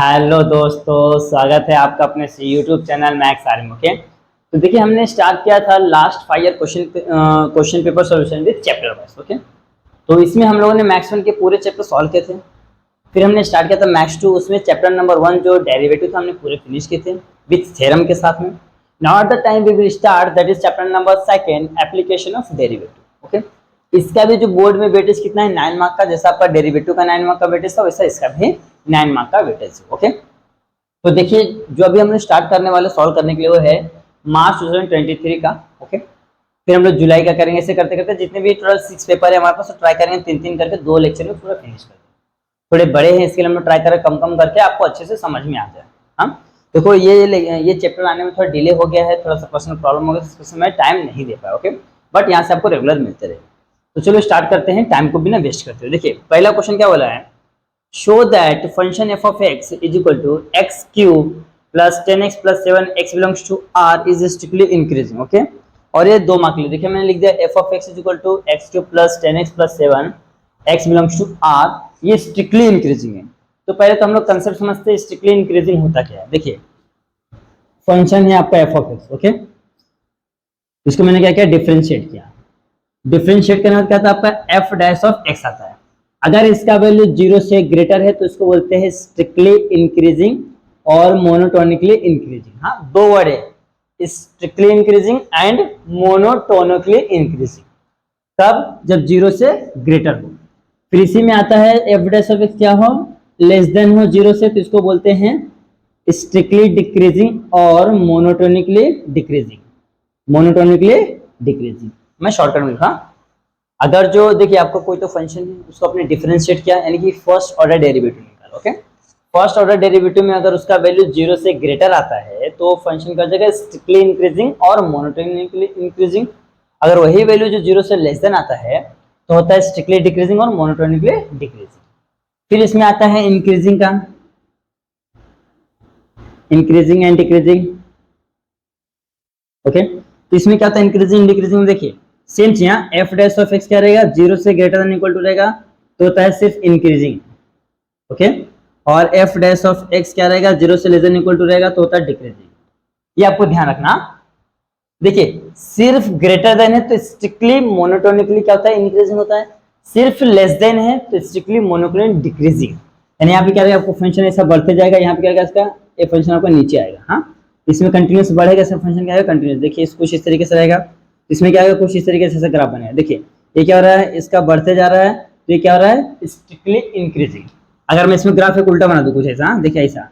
Hello दोस्तों, स्वागत है आपका अपने YouTube channel maths army. Okay, तो देखिए हमने स्टार्ट किया था last 5 year question paper solution with chapter wise. Okay, तो इसमें हम लोगों ने मैथ्स 1 के पूरे चैप्टर सॉल्व किए थे। फिर हमने स्टार्ट किया था मैथ्स 2, उसमें चैप्टर नंबर 1 जो डेरिवेटिव था हमने पूरे फिनिश किए थे विद थ्योरम के साथ में। Now at the time we will start that is chapter number 2 application of derivative. Okay, इसका भी जो बोर्ड में वेटेज कितना है 9 मार्क का, जैसा आपका डेरिवेटिव का 9 मार्क का वेटेज था वैसा इसका भी 9 मार्क का वेटेज है। ओके, तो देखिए जो अभी हमने स्टार्ट करने वाले सॉल्व करने के लिए वो है मार्च 2023 का। ओके, फिर हम लोग जुलाई का करेंगे। ऐसे करते करते जितने भी टोटल 6 पेपर है हमारे पास, तो ट्राई करेंगे 3-3 करके 2 लेक्चर में पूरा फिनिश कर दें। थोड़े बड़े हैं इसके लिए हम लोग ट्राई करें कम कम करके आपको अच्छे से समझ में आ जाए। हाँ, देखो ये चैप्टर आने में थोड़ा डिले हो गया है, थोड़ा सा पर्सनल प्रॉब्लम हो गया, इसमें मैं टाइम नहीं दे पाया। ओके, बट यहाँ से आपको रेगुलर मिलते रहे। तो चलो स्टार्ट करते हैं, टाइम को बिना वेस्ट करते हुए। देखिए पहला क्वेश्चन क्या बोला है, show that function F of X is equal to X cube plus 10x plus 7x belongs to R is strictly increasing. Okay, और ये 2 मार्क लिए। देखिए मैंने लिख दिया F of X is equal to X cube plus 10x plus 7x belongs to R, ये strictly increasing है। तो पहले तो हम लोग कंसेप्ट समझते हैं स्ट्रिक्टली इंक्रीजिंग होता क्या है। देखिए फंक्शन है आपका एफ ऑफ एक्स। ओके, इसको मैंने क्या किया, डिफरेंशिएट किया। डिफरेंशिएट करने का था आपका एफ डैश ऑफ एक्स आता है। अगर इसका वैल्यू 0 से ग्रेटर है तो इसको बोलते हैं स्ट्रिक्टली इंक्रीजिंग और मोनोटोनिकली इंक्रीजिंग। हाँ, 2 वर्ड है, strictly increasing and monotonically increasing. तब जब 0 से ग्रेटर हो। फिर इसी में आता है एफ डैश ऑफ एक्स क्या हो, लेस देन हो 0 से, तो इसको बोलते हैं स्ट्रिक्टली डिक्रीजिंग और मोनोटोनिकली डिक्रीजिंग। मोनोटोनिकली डिक्रीजिंग मैं शॉर्टकट में लिखा। अगर जो देखिए आपको कोई तो फंक्शन है उसको आपने डिफरेंशिएट किया, यानी कि फर्स्ट ऑर्डर डेरिवेटिव निकालो। ओके, फर्स्ट ऑर्डर डेरिवेटिव में अगर उसका वैल्यू 0 से ग्रेटर आता है तो फंक्शन का जगह स्ट्रिक्टली इंक्रीजिंग और मोनोटोनिकली इंक्रीजिंग। अगर वही वैल्यू जो 0 से लेस देन आता है तो होता है स्ट्रिक्टली डिक्रीजिंग और मोनोटोनिकली डिक्रीजिंग। फिर इसमें आता है इंक्रीजिंग का, इंक्रीजिंग एंड डिक्रीजिंग। ओके, तो इसमें क्या होता है इंक्रीजिंग डिक्रीजिंग, देखिए सेम चीज। यहाँ एफ डैश ऑफ एक्स क्या रहेगा, 0 से ग्रेटर देन इक्वल टू रहेगा तो होता है सिर्फ इंक्रीजिंग। ओके, और एफ डैश ऑफ एक्स क्या रहेगा, 0 से लेस देन इक्वल टू रहेगा तो होता है डिक्रीजिंग। ये आपको ध्यान रखना। देखिए सिर्फ ग्रेटर देन है तो स्ट्रिक्टली मोनोटोनिकली क्या होता है, इंक्रीजिंग होता है। सिर्फ लेस देन है तो स्ट्रिक्टली मोनोटोनिकली डिक्रीजिंग। यानी यहाँ पे क्या रहेगा, आपको फंक्शन ऐसा बढ़ते जाएगा, यहाँ पे क्या रहेगा इसका, ये फंक्शन आपका नीचे आएगा। हाँ, इसमें कंटिन्यूस बढ़ेगा, इसका फंक्शन क्या है कंटिन्यूस। देखिए कुछ इस तरीके से रहेगा, इसमें क्या होगा कुछ इस तरीके से ग्राफ बनेगा। देखिए ये क्या हो रहा है, इसका बढ़ते जा रहा है, तो ये क्या हो रहा है स्ट्रिक्टली इंक्रीजिंग। अगर मैं इसमें ग्राफ एक उल्टा बना दूं कुछ ऐसा, देखिए ऐसा,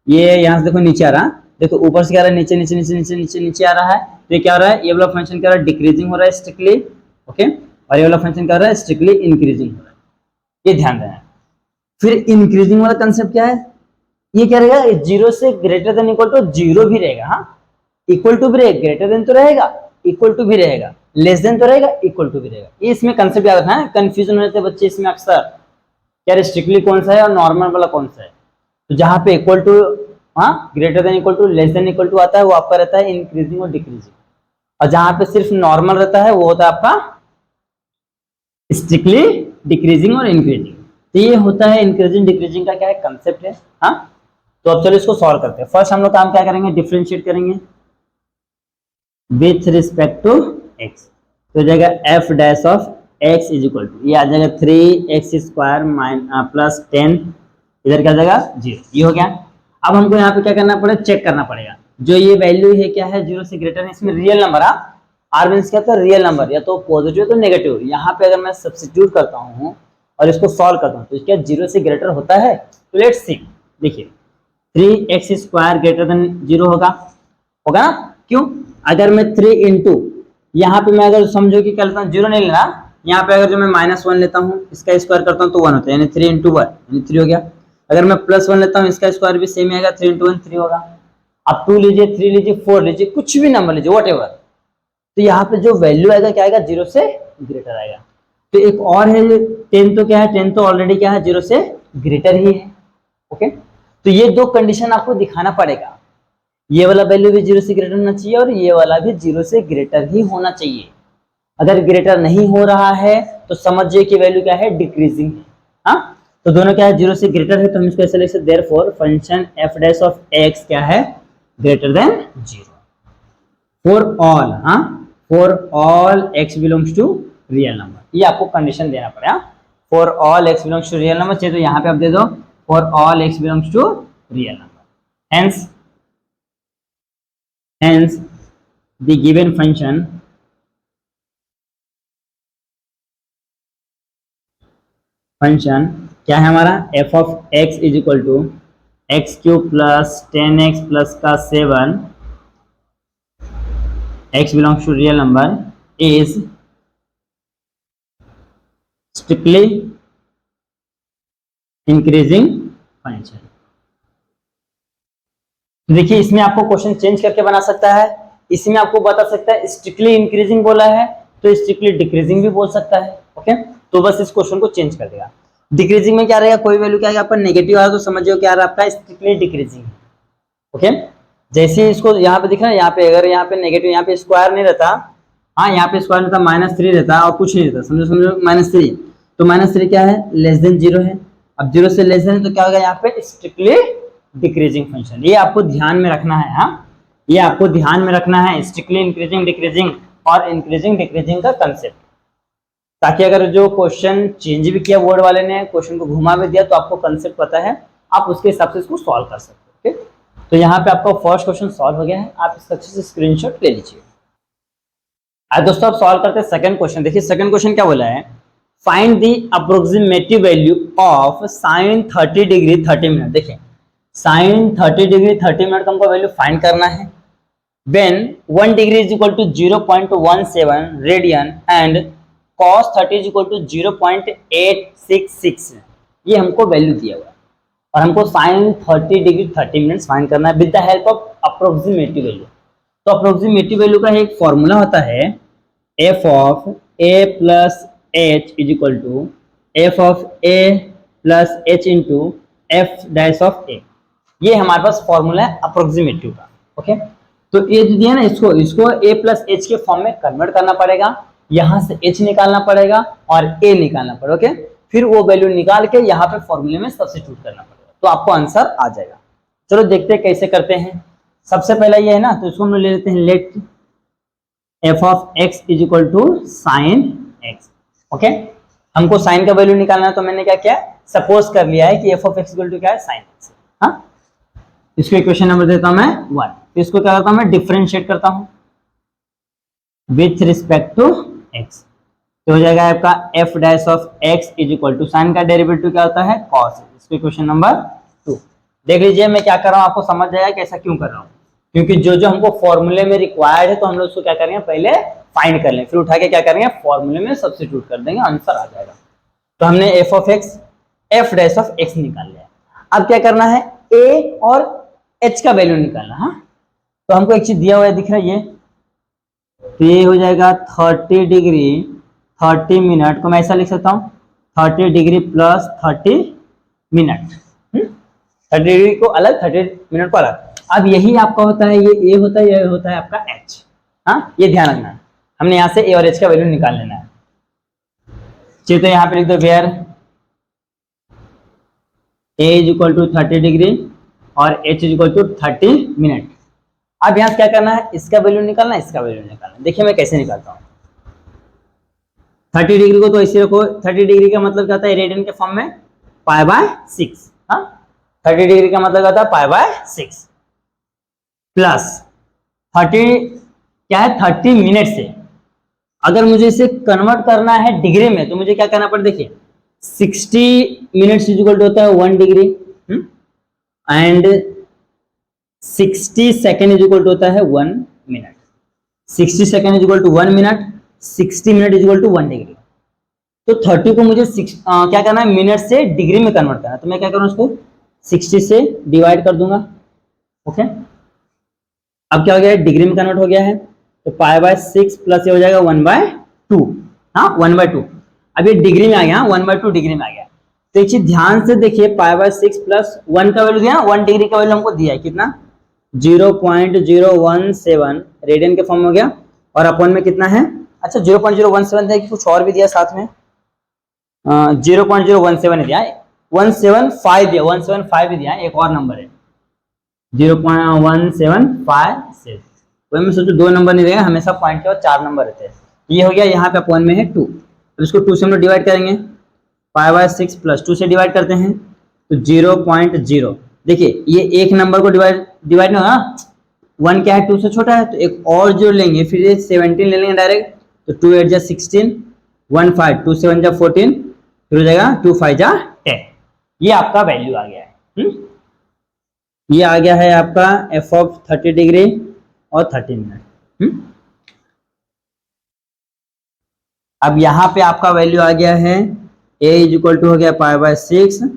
ये यहाँ से देखो नीचे आ रहा, देखो ऊपर से क्या आ रहा है नीचे नीचे नीचे नीचे नीचे नीचे आ रहा है, तो ये क्या हो रहा है, ये वाला फंक्शन क्या हो रहा है डिक्रीजिंग हो रहा है स्ट्रिक्टली। ओके, और ये वाला फंक्शन क्या हो रहा है स्ट्रिक्टली इंक्रीजिंग हो रहा है, ये ध्यान देना। फिर इंक्रीजिंग वाला कंसेप्ट क्या है, ये क्या रहेगा 0 से ग्रेटर देन इक्वल टू 0 भी रहेगा। हाँ, इक्वल टू भी रहेगा, ग्रेटर देन तो रहेगा, इक्वल टू भी रहेगा, लेस देन तो रहेगा, इक्वल टू भी रहेगा। ये इसमें कंसेप्ट याद रखना है, कंफ्यूजन रहते हैं बच्चे इसमें अक्सर, क्या स्ट्रिक्टली कौन सा है और नॉर्मल वाला कौन सा है। तो जहां पे इक्वल टू, हाँ greater than equal to, less than equal to आता है वो आपका रहता है इंक्रीजिंग और डिक्रीजिंग, और जहां पे सिर्फ नॉर्मल रहता है वो होता है आपका स्ट्रिक्टली डिक्रीजिंग और इंक्रीजिंग। तो ये होता है इंक्रीजिंग डिक्रीजिंग का क्या है कंसेप्ट है। हाँ, तो अब चलो इसको सॉल्व करते हैं। फर्स्ट हम लोग काम क्या करेंगे, डिफरेंशिएट करेंगे विथ रिस्पेक्ट टू एक्स। तो जाएगा F dash of X is equal to, ये आ जाएगा 3x स्क्वायर प्लस 10, इधर क्या जाएगा 0, ये हो गया। अब हमको यहाँ पे क्या करना पड़ेगा, चेक करना पड़ेगा जो ये वैल्यू है क्या है 0 से ग्रेटर है, इसमें रियल नंबर। आर मींस क्या था रियल नंबर, या तो पॉजिटिव तो नेगेटिव। यहाँ पे अगर मैं सब्स्टिट्यूट करता हूँ और इसको सॉल्व करता हूँ तो क्या 0 से ग्रेटर होता है, तो लेट्स सी। देखिए 3x स्क्वायर ग्रेटर देन 0 होगा, होगा ना, क्यों, अगर मैं 3 इंटू, यहाँ पे मैं अगर समझो कि क्या लेता हूँ 0 नहीं लेना, यहाँ पे अगर जो मैं -1 लेता हूँ इसका स्क्वायर करता हूँ तो 1 होता है, यानी 3 इंटू 1 यानी 3 हो गया। अगर मैं +1 लेता हूँ इसका स्क्वायर भी सेम आएगा, 3 इंटू 1 3 होगा। अब 2 लीजिए, 3 लीजिए, 4 लीजिए, कुछ भी नंबर लीजिए वट एवर, तो यहाँ पे जो वैल्यू आएगा क्या आएगा 0 से ग्रेटर आएगा। तो एक और है 10, तो क्या है 10 तो ऑलरेडी क्या है 0 से ग्रेटर ही है। ओके, तो ये 2 कंडीशन आपको दिखाना पड़ेगा, ये वाला वैल्यू भी 0 से ग्रेटर होना चाहिए और ये वाला भी 0 से ग्रेटर ही होना चाहिए। अगर ग्रेटर नहीं हो रहा है तो समझिए कि वैल्यू क्या है डिक्रीजिंग है। हाँ, तो दोनों क्या है, 0 से ग्रेटर है, तो हम इसको ऐसे लिख सकते हैं, therefore function F dash of X क्या है, ग्रेटर देन 0 फॉर ऑल, हाँ, for all X belongs to real number. ये आपको कंडीशन देना पड़ेगा, for all X belongs to real number चाहिए तो यहाँ पे आप दे दो for all X belongs to real number. Hence the given function क्या है हमारा, F of X is equal to X cube plus 10x plus का 7 x belongs to real number is strictly increasing function। देखिए इसमें आपको question change करके बना सकता है, इसमें आपको बता सकता है स्ट्रिक्टली इंक्रीजिंग बोला है तो स्ट्रिक्टली डिक्रीजिंग भी बोल सकता है। ओके, तो बस इस क्वेश्चन को चेंज कर देगा। डिक्रीजिंग में क्या रहेगा, कोई वैल्यू क्या है आपका नेगेटिव आया तो समझिए क्या रहा आपका स्ट्रिक्टली डिक्रीजिंग। ओके, जैसे इसको यहाँ पे दिख रहा है, यहाँ पे अगर यहाँ पे नेगेटिव, यहाँ पे स्क्वायर नहीं रहता, हाँ यहाँ पे स्क्वायर रहता, -3 रहता और कुछ नहीं रहता, समझो -3, तो -3 क्या है, लेस देन 0 है। अब 0 से लेस देन तो क्या होगा यहाँ पे स्ट्रिक्टली डिक्रीजिंग फंक्शन। ये आपको ध्यान में रखना है, हाँ ये आपको ध्यान में रखना है, स्ट्रिक्टली इंक्रीजिंग डिक्रीजिंग और इंक्रीजिंग डिक्रीजिंग का कंसेप्ट, ताकि अगर जो क्वेश्चन चेंज भी किया बोर्ड वाले ने, क्वेश्चन को घुमा भी दिया तो आपको कंसेप्ट पता है, आप उसके हिसाब से इसको सॉल्व कर सकते हो। ओके, तो यहाँ पे आपका फर्स्ट क्वेश्चन सॉल्व हो गया है, आप इसका अच्छे से स्क्रीनशॉट ले लीजिए। आज दोस्तों आप सॉल्व करते हैं सेकंड क्वेश्चन। देखिए सेकंड क्वेश्चन क्या बोला है, find the approximative value of sin 30 degree 30 minute. देखिए sin 30 डिग्री 30 मिनट का हमको वैल्यू फाइंड करना है when 1 degree is equal to 0.17 radian and cos 30 is equal to 0.866। ये हमको वैल्यू दिया हुआ है और हमको sin 30 डिग्री 30 मिनट्स फाइंड करना है with the help of approximative value. तो अप्रोक्सीमेटिव वैल्यू का एक फॉर्मूला होता है f of a plus h is equal to f of a plus h into f dash of a। ये हमारे पास formula है अप्रोक्सीमेटिव का। ओके, तो ये जो दिया ना, इसको a प्लस h के फॉर्म में कन्वर्ट करना पड़ेगा, यहाँ से h निकालना पड़ेगा और a निकालना पड़ेगा। ओके, फिर वो वैल्यू निकाल के यहाँ पे फॉर्मूले में सब्स्टिट्यूट करना पड़ेगा, तो आपको आंसर आ जाएगा। चलो देखते हैं कैसे करते हैं। सबसे पहला ये है ना, तो इसको हम ले लेते हैं, let f of x is equal to sine x। Okay, हमको साइन का वैल्यू निकालना है, तो मैंने क्या किया, सपोज कर लिया है कि f of x equal to क्या है, साइन x। हाँ, इसको इक्वेशन नंबर देता हूं मैं 1, तो इसको क्या करता हूं मैं, डिफरेंशिएट करता हूं विथ रिस्पेक्ट टू x, तो हो जाएगा आपका f dash of x is equal to sine का डेरिवेटिव क्या होता है, cos। इसको इक्वेशन नंबर 2 देख लीजिए, मैं क्या कर रहा हूं आपको समझ जाएगा कि ऐसा क्यों कर रहा हूं, क्योंकि जो जो हमको फॉर्मूले में रिक्वायर्ड है तो हम लोग उसको क्या करेंगे, पहले फाइंड कर लें, फिर उठा के क्या करेंगे, फॉर्मूले में सब्स्टिट्यूट कर देंगे, आंसर आ जाएगा। तो हमने f of x f dash of x निकाल लिया। अब क्या करना है, a और h का वैल्यू निकालना। हाँ, तो हमको एक चीज दिया हुआ है, दिख रहा है ये, तो ये हो जाएगा 30 डिग्री 30 मिनट को मैं ऐसा लिख सकता हूँ, 30 डिग्री प्लस 30 मिनट, 30 डिग्री को अलग 30 मिनट को अलग। अब यही आपका होता है, ये a होता है, ये होता है आपका h। हाँ, ये ध्यान रखना है, हमने यहाँ से a और h का वैल्यू निकाल लेना है। चलिए तो यहाँ पे लिख दो where a is equal to 30 degree और h is equal to 30 minute. अब यहाँ से क्या करना है, इसका वैल्यू निकालना है, इसका वैल्यू निकालना है। देखिए मैं कैसे निकालता हूँ, 30 डिग्री को तो ऐसे रखो, 30 डिग्री का मतलब क्या होता है, रेडियन के फॉर्म में π/6। हाँ, 30 डिग्री का मतलब क्या होता है, π/6 प्लस 30 क्या है, 30 मिनट से अगर मुझे इसे कन्वर्ट करना है डिग्री में तो मुझे क्या करना पड़ता है, देखिए 60 मिनट्स इज इक्वल टू होता है 1 degree and 60 second is equal to होता है 1 minute. 60 second is equal to 1 minute, 60 minute is equal to 1 degree. तो 30 को मुझे क्या करना है, मिनट से डिग्री में कन्वर्ट करना है, तो मैं क्या करूँ, उसको 60 से डिवाइड कर दूंगा। ओके, अब क्या हो गया है, डिग्री में कन्वर्ट हो गया है, तो π/6 प्लस ये हो जाएगा 1/2। हाँ, 1/2। अब ये डिग्री में आ गया, 1/2 डिग्री में आ गया। तो एक चीज ध्यान से देखिए, π/6 प्लस 1 का वैल्यू दिया, 1 डिग्री का वैल्यू हमको दिया है कितना, 0.017 रेडियन के फॉर्म में हो गया, और अपॉन में कितना है, अच्छा 0.017 दिया कि कुछ और भी दिया साथ में, 0.017 दिया है, 175 दिया, 175 भी दिया, एक और नंबर है 0.175। वही मैं सोचू 2 नंबर नहीं देगा, हमेशा पॉइंट के बाद 4 नंबर रहते हैं। ये हो गया, यहाँ पे अपन में है 2, तो इसको 2 से हम लोग डिवाइड करेंगे, π/6 प्लस 2 से डिवाइड करते हैं तो 0.0। देखिए ये एक नंबर को डिवाइड नहीं होगा, 1 क्या है 2 से छोटा है, तो एक और जो लेंगे, फिर ये 17 ले लेंगे डायरेक्ट, तो 2 8 जा 16, 1 5, 2 7 जा 14, फिर हो जाएगा 2 5 जा 10। ये आपका वैल्यू आ गया है। ये आ गया है आपका f ऑफ 30 डिग्री और 30 मिनट। अब यहाँ पे आपका वैल्यू आ गया है a इज इक्वल टू हो गया π/6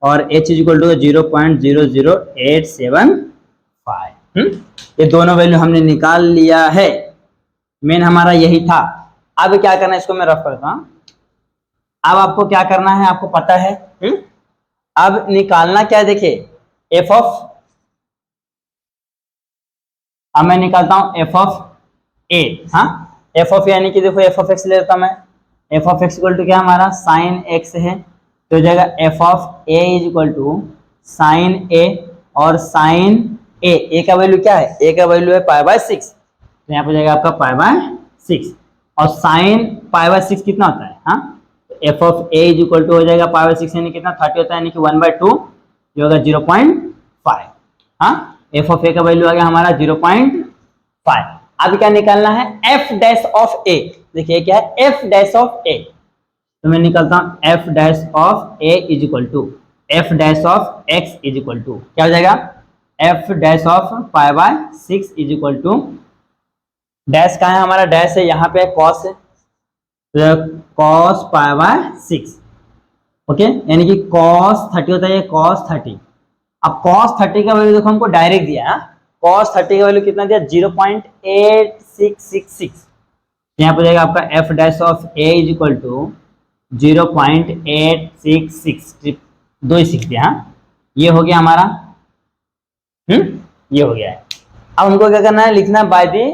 और h इज इक्वल टू 0.00875। ये दोनों वैल्यू हमने निकाल लिया है, मेन हमारा यही था। अब क्या करना है, इसको मैं रफ करता हूं। अब आपको क्या करना है, आपको पता है। अब निकालना क्या है, देखिए f ऑफ, अब मैं निकालता हूं f ऑफ a। हाँ, f ऑफ यानी कि देखो f ऑफ x ले लेता हूं मैं, f of x equal to क्या हमारा साइन x है, तो हो जाएगा f of a is equal to sine a, और साइन a का वैल्यू क्या है, a का वैल्यू है π/6, तो यहाँ पे जाएगा आपका π/6, और साइन π/6 कितना होता है, हाँ, तो f of a is equal to हो जाएगा π/6 यानी कितना 30 होता है, यानी कि 1/2, ये होगा 0.5। हाँ, f ऑफ a का वैल्यू आ गया हमारा 0.5। अब क्या निकालना है, f डैश ऑफ a। देखिए क्या है f डैश ऑफ a, तो मैं निकालता हूं f dash of a is equal to f dash of x is equal to क्या हो जाएगा, f dash of π/6 is equal to, dash कहाँ है हमारा, डैश है यहाँ पे cos है, तो cos π/6, ओके, यानी कि cos 30 होता है, cos 30। अब cos 30 का वैल्यू देखो हमको डायरेक्ट दिया है, cos 30 का वैल्यू कितना दिया 0.8666, यहाँ पे जाएगा आपका f dash of a is equal to 0.866, 2 ही 6 दिया। हाँ, ये हो गया हमारा, ये हो गया है। अब हमको क्या करना है, लिखना है बाय दी,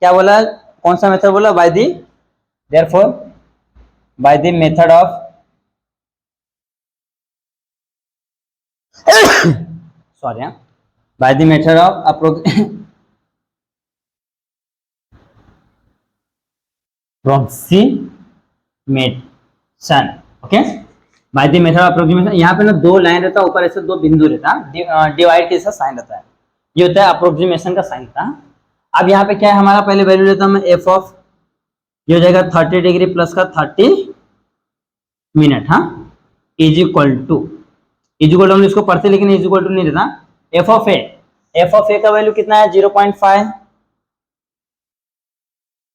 क्या बोला, कौन सा मेथड बोला, by the, therefore by the method of sorry, by the method of approximation. Okay, by the method of approximation. यहाँ पे ना 2 लाइन रहता है, ऊपर ऐसे 2 बिंदु रहता है, डिवाइड के साथ साइन रहता है, ये होता है अप्रोक्सीमेशन का साइन था। अब यहाँ पे क्या है हमारा, पहले वैल्यू लेता हूं मैं f ऑफ, ये हो जाएगा 30 डिग्री प्लस का 30 मिनट, हाँ, इज इक्वल टू हम इसको पढ़ते लेकिन इज इक्वल टू नहीं रहता, f ऑफ a का वैल्यू कितना है 0.5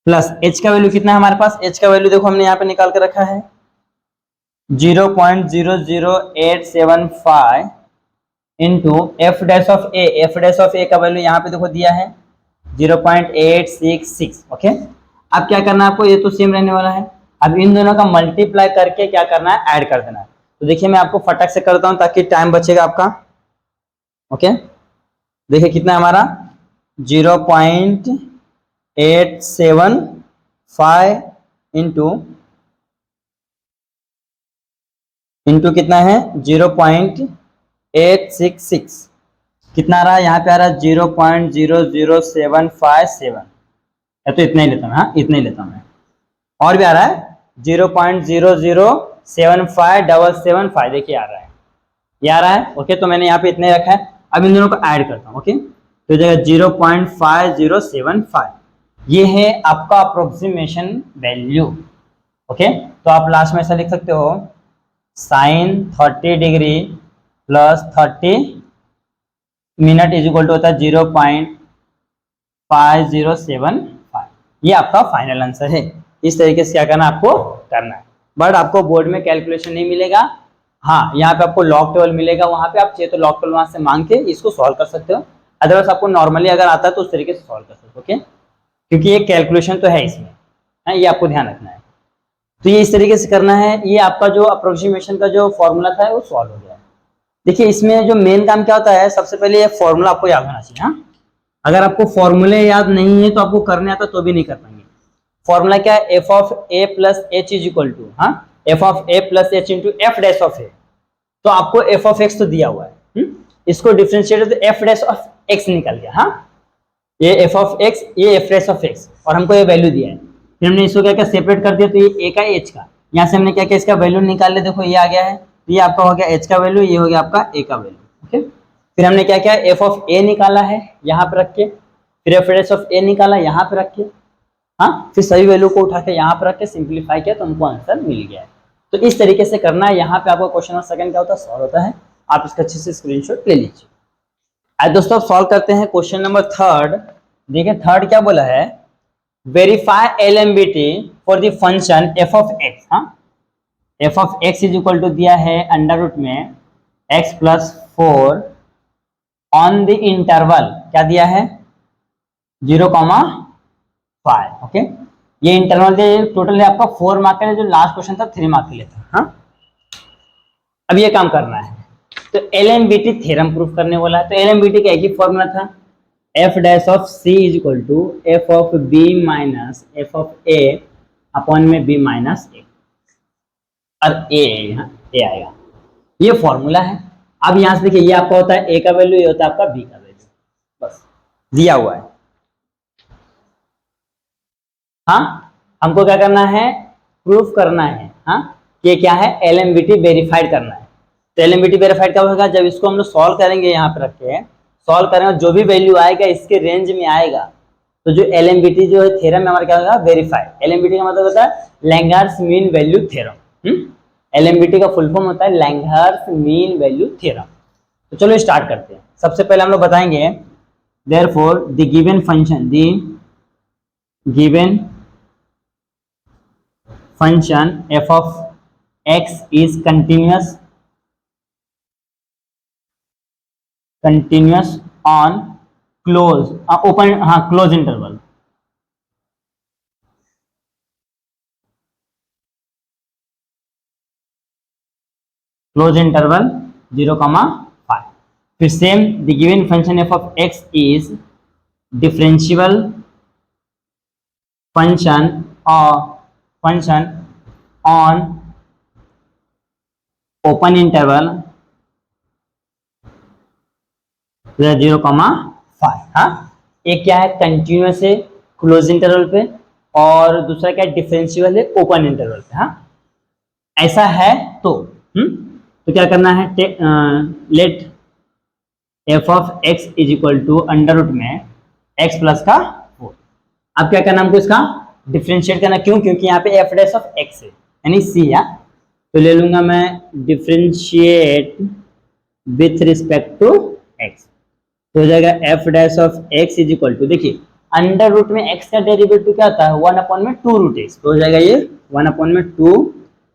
प्लस h का वैल्यू कितना है हमारे पास, h का वैल्यू देखो हमने यहाँ पे निकाल के रखा है 0.00875 into f dash of a का वैल्यू यहाँ पे देखो दिया है 0.866। ओके, अब क्या करना है आपको, ये तो सेम रहने वाला है, अब इन दोनों का मल्टीप्लाई करके क्या करना है, ऐड कर देना है। तो देखिए मैं आपको फटाक से करता हूं ताकि टाइम बचेगा आपका। ओके, देखिए कितना है हमारा 0.875 इंटू कितना है 0.866, कितना आ रहा है यहाँ पे आ रहा है 0.00757, तो इतना ही लेता हूँ, हाँ इतना ही लेता हूँ मैं, और भी आ रहा है 0.0075775, देखिए आ रहा है, ये आ रहा है। ओके, तो मैंने यहाँ पे इतने रखा है, अब इन दोनों को ऐड करता हूँ। ओके, तो जाएगा 0.5075, ये है आपका अप्रोक्सीमेशन वैल्यू। ओके, तो आप लास्ट में ऐसा लिख सकते हो sine 30 degree plus 30 minute is equal to होता है 0.5075, ये आपका फाइनल आंसर है। इस तरीके से क्या करना आपको करना है, बट आपको बोर्ड में कैलकुलेशन नहीं मिलेगा। हाँ, यहाँ पे आपको लॉग टेबल मिलेगा, वहां पे आप चाहिए तो लॉग टेबल वहां से मांग के इसको सॉल्व कर सकते हो, अदरवाइज आपको नॉर्मली अगर आता है तो उस तरीके से सॉल्व कर सकते हो। ओके, क्योंकि ये कैलकुलेशन तो है इसमें, है, ये आपको ध्यान रखना है। तो ये इस तरीके से करना है, ये आपका जो अप्रोक्सीमेशन का जो फॉर्मूला था वो सॉल्व हो गया। देखिए इसमें जो मेन काम क्या होता है, सबसे पहले ये फॉर्मूला आपको याद होना चाहिए। हाँ, अगर आपको फॉर्मूले याद नहीं है तो आपको करने आता तो भी नहीं कर पाएंगे। फॉर्मूला क्या है, F of A plus H is equal to, हाँ, F of A plus H into F dash of A. तो आपको एफ ऑफ एक्स तो दिया हुआ है, इसको डिफरेंशिएट तो एफ डैश ऑफ एक्स निकल गया। हाँ, ये एफ ऑफ एक्स, ये एफ डैश ऑफ एक्स, और हमको ये वैल्यू दिया है। फिर हमने इसको क्या क्या सेपरेट कर दिया, तो ये ए का एच का, यहाँ से हमने क्या क्या इसका वैल्यू निकाल लिया, देखो ये आ गया है, तो ये आपका हो गया एच का वैल्यू, ये हो गया आपका ए का वैल्यू। ओके, फिर हमने क्या क्या एफ ऑफ ए निकाला है यहाँ पे रख के, फिर एफ डैश ऑफ ए निकाला यहाँ पे रख के, हाँ, फिर सभी वैल्यू को उठा के यहाँ पे रख के सिंप्लीफाई किया तो हमको आंसर मिल गया है। तो इस तरीके से करना है। यहाँ पे आपका क्वेश्चन नंबर सेकंड क्या होता है, सॉल्व होता है। आप इसका अच्छे से स्क्रीनशॉट ले लीजिए। आज दोस्तों सॉल्व करते हैं क्वेश्चन नंबर थर्ड। देखिए थर्ड क्या बोला है, verify LMBT for the function F of X. हाँ, F of X is equal to दिया है अंडर रूट में x plus 4 on the interval, क्या दिया है 0,5। ओके, ये इंटरवल दे टोटल है आपका 4 मार्क का, जो लास्ट क्वेश्चन था 3 मार्क के लिए था। हाँ, अब ये काम करना है, तो LMBT थ्योरम प्रूफ करने वाला है। तो LMBT का एक ही फॉर्मूला था, F dash of C is equal to F of B minus F of A upon में बी माइनस ए, और ए यहाँ ए आएगा, ये फॉर्मूला है। अब यहाँ से देखिए, ये आपका होता है ए का वैल्यू, ये होता है आपका बी का वैल्यू, बस दिया हुआ है। हाँ, हमको क्या करना है, प्रूफ करना है। हाँ, ये क्या है, LMBT वेरीफाइड करना है। तो LMBT वेरीफाइड कब होगा, जब इसको हम लोग सॉल्व करेंगे, यहाँ पे रख के सॉल्व करेंगे, जो भी वैल्यू आएगा इसके रेंज में आएगा, तो जो LMBT जो है थ्योरम में हमारा क्या होगा, वेरीफाइड। LMBT का मतलब होता है लैंगार्ड्स मीन वैल्यू थ्योरम। LMBT का फुल फॉर्म होता है लैंगार्ड्स मीन वैल्यू थ्योरम। तो चलो स्टार्ट करते हैं। सबसे पहले हम लोग बताएंगे, therefore the given function, the given function f of x is continuous on close open close interval, close interval 0,5। फिर same the given function f of x is differentiable function on open interval 0,5। हाँ, एक क्या है continuous है close interval पे, और दूसरा क्या डिफरेंशियल है ओपन इंटरवल पे। हाँ, ऐसा है तो क्या करना है, let F of X is equal to under root में एक्स प्लस का 4। अब क्या करना हमको, इसका डिफरेंशिएट करना। क्यों, क्योंकि यहाँ पे एफ डैश ऑफ एक्स है यानी सी है, तो ले लूंगा मैं differentiate with respect to X, तो हो जाएगा F dash of X is equal to, देखिए अंडर रूट में एक्स का डेरिवेटिव क्या आता है 1/2 रूट एक्स, तो हो जाएगा ये 1/2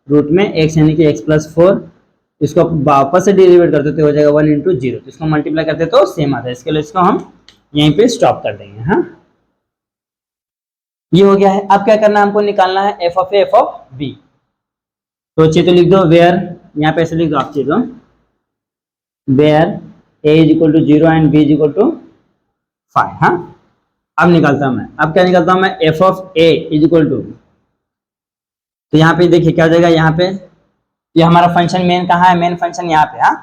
रूट में एक्स यानी कि एक्स प्लस 4। इसको वापस से डेरिवेट करते तो हो जाएगा 1 × 0, तो इसको मल्टीप्लाई करते तो सेम आता है। इसके लिए इसको हम यहीं पे स्टॉप कर देंगे। हाँ, ये हो गया है। अब क्या करना है, हमको निकालना है F of A F of B. तो चाहिए तो लिख दो वेयर, यहाँ पे ऐसे लिख दो आप, चाहिए तो where A is equal to 0 and B is equal to 5। हाँ, अब निकालता हूं मैं, अब क्या निकालता हूं मैं, F of A is equal to, तो यहाँ पे देखिए क्या हो जाएगा, यहाँ पे ये हमारा फंक्शन मेन कहाँ है, मेन फंक्शन यहाँ पे। हाँ,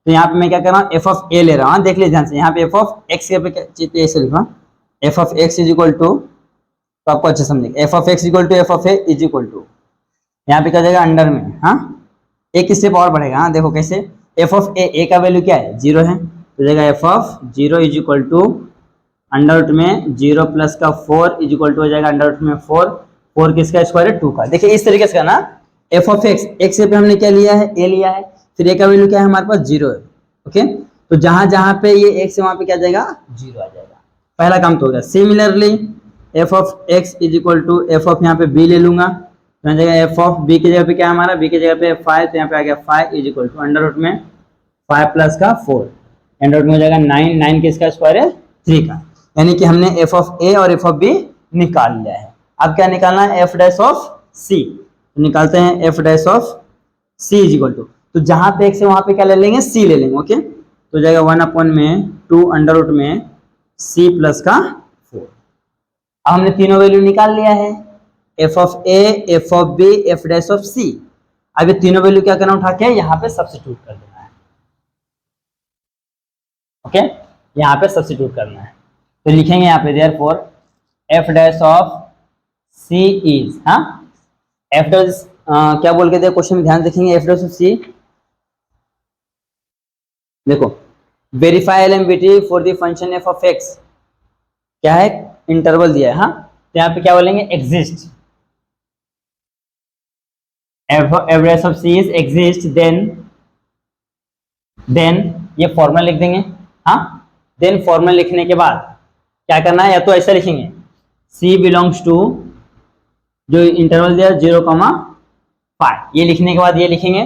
तो यहाँ पे मैं क्या कर रहा हूँ, एफ ऑफ ए ले रहा हूँ, देख लीजिए ध्यान से, यहाँ पे एफ ऑफ एक्स के ऐसे लिखा, F of X is equal to, तो आपको अच्छे समझेंगे, F of X equal to F of A is equal to, यहाँ पे क्या जाएगा अंडर में। हाँ, एक स्टेप और बढ़ेगा। हाँ, देखो कैसे, एफ ऑफ ए का वैल्यू क्या है 0 है, तो जाएगा F of 0 is equal to under root में 0 प्लस का 4 इज इक्वल टू हो जाएगा अंडर रूट में 4 किसका स्क्वायर है 2 का। देखिए इस तरीके से करना, एफ ऑफ एक्स पे हमने क्या लिया है, ए लिया है, फिर ए का वैल्यू क्या है हमारे पास 0 है। ओके, तो जहां जहां पे ये एक्स है वहां पे क्या जाएगा 0 आ जाएगा, पहला काम तो हो गया। Similarly F of X is equal to F of यहाँ पे बी ले लूंगा, तो यहाँ जाएगा एफ ऑफ बी की जगह पे क्या है हमारा, बी की जगह पे 5, तो यहाँ पे आ गया 5 is equal to under root में 5 प्लस का 4, अंडर रूट में हो जाएगा 9 किसका स्क्वायर है 3 का, यानी कि हमने एफ ऑफ ए और एफ ऑफ बी निकाल लिया है। अब क्या निकालना है, एफ डैश ऑफ सी, तो निकालते हैं F dash of C is equal to, तो जहां पे एक्स है वहां पे क्या ले लेंगे, सी ले लेंगे। ओके, तो जाएगा 1/2 अंडर रूट में सी प्लस का 4। अब हमने तीनों वैल्यू निकाल लिया है, F of A, F of B, F dash of C. अब ये तीनों वैल्यू क्या करना, उठा के यहाँ पे सब्स्टिट्यूट कर देना है। ओके, यहाँ पे सब्स्टिट्यूट करना है, तो लिखेंगे यहाँ पे therefore F dash of C is, हाँ एफ डैश क्या बोल के दिया क्वेश्चन में, ध्यान देखेंगे। एफ डैश ऑफ सी, देखो verify LMBT for the function F of X, क्या है, इंटरवल दिया है, हाँ तो यहाँ पे क्या बोलेंगे, exist, F dash of C is exist, then ये फॉर्मूला लिख देंगे, हाँ देन फॉर्मूला लिखने के बाद क्या करना है, या तो ऐसा लिखेंगे C बिलोंग्स टू, जो इंटरवल दिया 0,5, ये लिखने के बाद ये लिखेंगे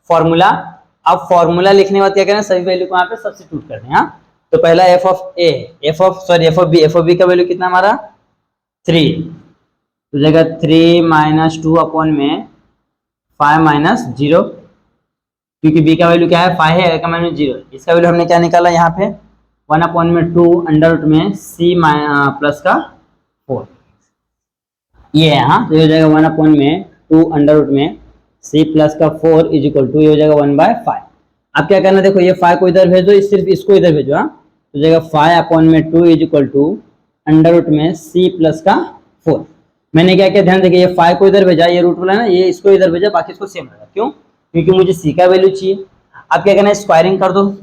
फॉर्मूला। अब फॉर्मूला लिखने के बाद क्या करना है, सभी वैल्यू को यहाँ पे सब्स्टिट्यूट कर दें, हाँ तो पहला एफ ऑफ बी का वैल्यू कितना हमारा 3, तो जगह 3 माइनस 2 अपॉन में 5 माइनस 0, क्योंकि b का वैल्यू क्या है 5 है, a का वैल्यू 0, इसका वैल्यू हमने क्या निकाला यहाँ पे 1 अपॉन में 2 अंडर रूट में c प्लस का 4, ये है, हाँ तो ये हो जाएगा 1 अपॉन में 2 अंडर रूट में c प्लस का 4 इज इक्वल टू, ये हो जाएगा 1/5। अब क्या करना, देखो ये 5 को इधर भेजो, सिर्फ इसको इधर भेजो, हाँ तो जाएगा 5 अपॉन में 2 is equal to under root में c प्लस का 4। मैंने क्या किया, ध्यान देखिए, ये 5 को इधर भेजा, ये रूट वाला ना, ये इसको इधर भेजा, बाकी इसको सेम रहेगा, क्यों, क्योंकि मुझे c का वैल्यू चाहिए। अब क्या करना है, स्क्वायरिंग कर दो,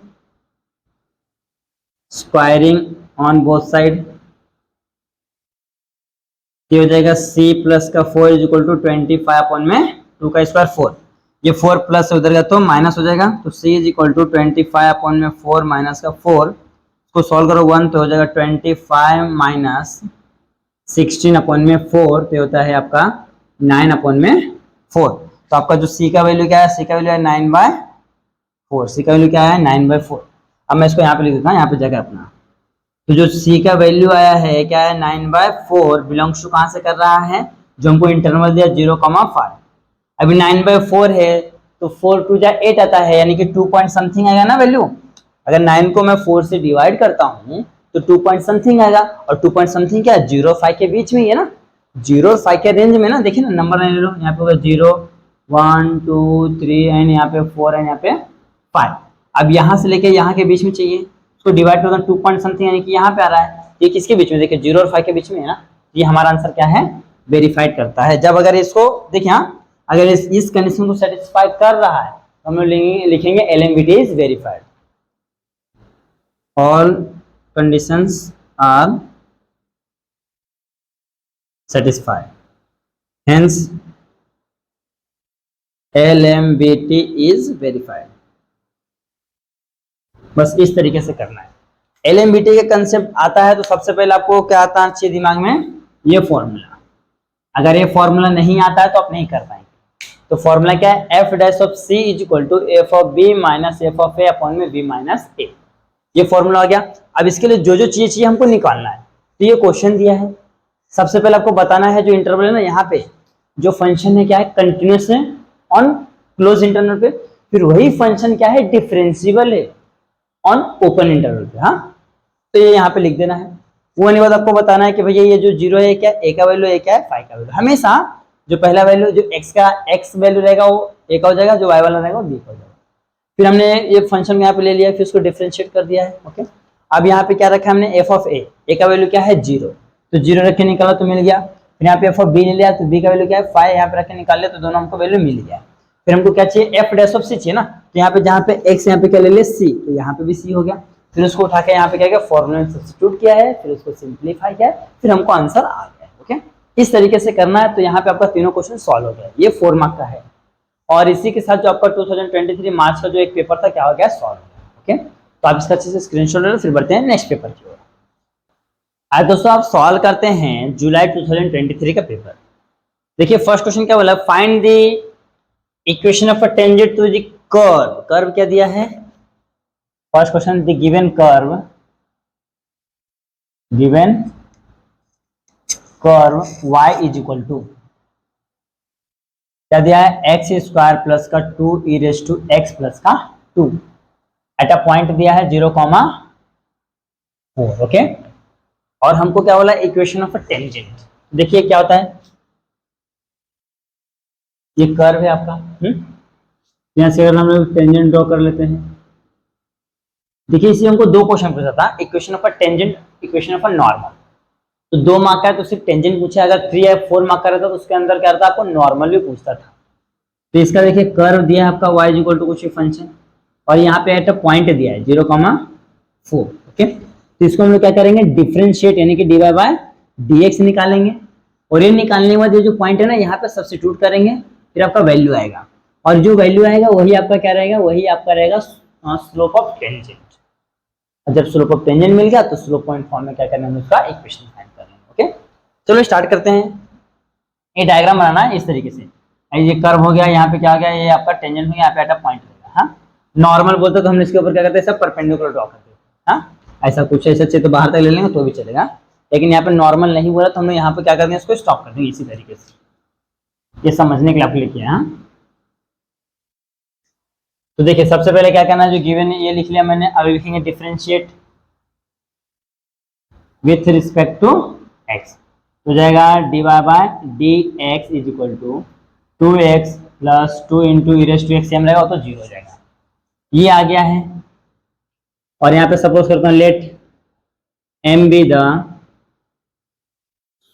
स्क्वायरिंग ऑन बोथ साइड, ये हो जाएगा c प्लस का 4 इज इक्वल टू 25 अपॉन में 2 का स्क्वायर 4, ये 4 प्लस उधर का तो माइनस हो जाएगा, तो c is equal to 25 upon में 4 माइनस का 4, इसको सॉल्व करो 1 तो हो जाएगा 25 माइनस 16 अपॉन में 4, तो होता है आपका 9 अपॉन में 4। तो आपका जो c का वैल्यू क्या है, c का वैल्यू है 9/4, c का वैल्यू क्या है 9/4। अब मैं इसको यहाँ पे लिख देता हूँ, यहाँ पे जगह अपना, तो जो c का वैल्यू आया है क्या है 9/4, बिलोंग्स टू कहाँ से कर रहा है, जो हमको इंटरवल दिया 0,5, अभी 9/4 है तो 4 2 जा 8 आता है, यानी कि 2 पॉइंट समथिंग आएगा ना वैल्यू। अगर 9 को मैं 4 से डिवाइड करता हूँ तो 2 पॉइंट समथिंग आएगा, और 2 पॉइंट समथिंग क्या है 0 और 5 के बीच में ही है ना, 0 और 5 के रेंज में ना, देखिए ना नंबर ले लो, यहाँ पे होगा 0 1 2 3 एंड यहाँ पे 4 एंड यहाँ पे 5। अब यहाँ से लेके यहाँ के बीच में चाहिए, उसको डिवाइड करता हूँ 2 पॉइंट समथिंग, यानी कि यहाँ पे आ रहा है, ये किसके बीच में, देखिए 0 और 5 के बीच में है ना, ये हमारा आंसर क्या है, वेरीफाइड करता है। जब अगर इसको देखिए, हाँ अगर इस कंडीशन को सेटिस्फाई कर रहा है तो हम लोग लिखेंगे LMBT is verified, all conditions are satisfied, hence LMBT is verified। बस इस तरीके से करना है। LMBT का कंसेप्ट आता है तो सबसे पहले आपको क्या आता है दिमाग में, ये फॉर्मूला। अगर ये फॉर्मूला नहीं आता है तो आप नहीं कर पाएंगे। तो फॉर्मूला क्या है, F dash of C is equal to F of B minus F of A upon में बी माइनस ए, ये फॉर्मूला आ गया। अब इसके लिए जो जो चीजें चाहिए हमको निकालना है, तो ये क्वेश्चन दिया है। सबसे पहले आपको बताना है जो इंटरवल है ना, यहाँ पे जो फंक्शन है क्या है, कंटिन्यूअस है ऑन क्लोज इंटरवल पे, फिर वही फंक्शन क्या है, डिफरेंशिएबल है ऑन ओपन इंटरवल पे। हाँ तो ये यहाँ पे लिख देना है। वो नहीं, बाद आपको बताना है कि भैया ये जो जीरो है क्या, ए का वैल्यू ए क्या है, फाइव का वैल्यू। हमेशा जो पहला वैल्यू जो एक्स का एक्स वैल्यू रहेगा वो ए का हो जाएगा, जो वाई वाला रहेगा वो बी का हो जाएगा। फिर हमने ये फंक्शन यहाँ पे ले लिया, फिर उसको डिफरेंशिएट कर दिया है। ओके, अब यहाँ पे क्या रखा हमने, एफ ऑफ ए का वैल्यू क्या है 0, तो 0 रख के निकाला तो मिल गया। फिर यहाँ पे एफ ऑफ बी ले लिया, तो बी का वैल्यू क्या है 5, यहाँ पे रख के निकाल लिया तो दोनों हमको वैल्यू मिल गया। फिर हमको क्या चाहिए, एफ डैश ऑफ सी चाहिए ना, तो यहाँ पे जहाँ पे एक्स यहाँ पे क्या ले लिया सी, तो यहाँ पे भी सी हो गया। फिर उसको उठा के यहाँ पे क्या किया, फॉर्मूला में सब्स्टिट्यूट किया है, फिर उसको सिंप्लीफाई किया है, फिर हमको आंसर आ गया। ओके, इस तरीके से करना है। तो यहाँ पे आपका तीनों क्वेश्चन सॉल्व हो गया। ये 4 मार्क का है, और इसी के साथ जो आपका 2023 मार्च का जो एक पेपर था क्या हो गया, सॉल्व हो गया। ओके, तो आप इसका अच्छे से स्क्रीनशॉट ले लो, फिर बढ़ते हैं नेक्स्ट पेपर की ओर। आज दोस्तों आप सॉल्व करते हैं जुलाई 2023 का पेपर। देखिए फर्स्ट क्वेश्चन क्या बोला, find the equation of a tangent to the curve. Curve क्या दिया है, first question, the given curve y is equal to क्या दिया है, एक्स स्क्वायर प्लस का 2 E raise to X plus का 2 एट अ पॉइंट दिया है 0,4। ओके, और हमको क्या बोला, इक्वेशन ऑफ अ टेंजेंट। देखिए क्या होता है, ये कर्व है आपका, यहाँ से अगर हम लोग टेंजेंट ड्रॉ कर लेते हैं, देखिए इसे हमको दो क्वेश्चन पूछा था, equation of a tangent, equation of a normal. तो 2 मार्क का है तो सिर्फ टेंजेंट पूछा, अगर 3 या 4 मार्क का रहता तो उसके अंदर क्या रहता आपको नॉर्मल भी पूछता था। तो इसका देखिए कर्व दिया है आपका y इक्वल टू कुछ फंक्शन, और यहाँ पे एट अ पॉइंट दिया है 0,4। ओके, तो इसको हम लोग क्या करेंगे, डिफरेंशिएट यानी कि dy बाय dx निकालेंगे, और ये निकालने के बाद ये जो पॉइंट है ना यहाँ पे सब्स्टिट्यूट करेंगे, फिर आपका वैल्यू आएगा, और जो वैल्यू आएगा वही आपका क्या रहेगा, वही आपका रहेगा स्लोप ऑफ टेंजेंट। जब स्लोप ऑफ टेंजेंट मिल गया तो स्लोप पॉइंट फॉर्म में क्या करना है, उसका इक्वेशन फाइंड कर लेंगे। ओके, चलो स्टार्ट करते हैं। ये डायग्राम बनाना है इस तरीके से, ये कर्व हो गया, यहाँ पे क्या हो गया, ये आपका टेंजेंट हो गया, यहाँ पे एट पॉइंट रहेगा। हाँ, नॉर्मल बोलते तो हम इसके ऊपर क्या करते हैं, सब परपेंडिकुलर ड्रॉ करते हैं। हाँ, ऐसा कुछ ऐसा चाहिए तो बाहर तक ले लेंगे तो भी चलेगा, लेकिन यहाँ पे नॉर्मल नहीं बोला तो हम लोग यहाँ पे क्या करते हैं, इसको स्टॉप कर देंगे इसी तरीके से, ये समझने के लिए आपको लिखा है। हाँ, तो देखिए सबसे पहले क्या करना है, जो गिवन है ये लिख लिया मैंने, अब लिखेंगे differentiate with respect to X, हो जाएगा dy by dx is equal to 2x plus 2 into E raise to X same रहेगा तो 0 हो जाएगा, ये आ गया है। और यहाँ पे सपोज करता हूँ let m be the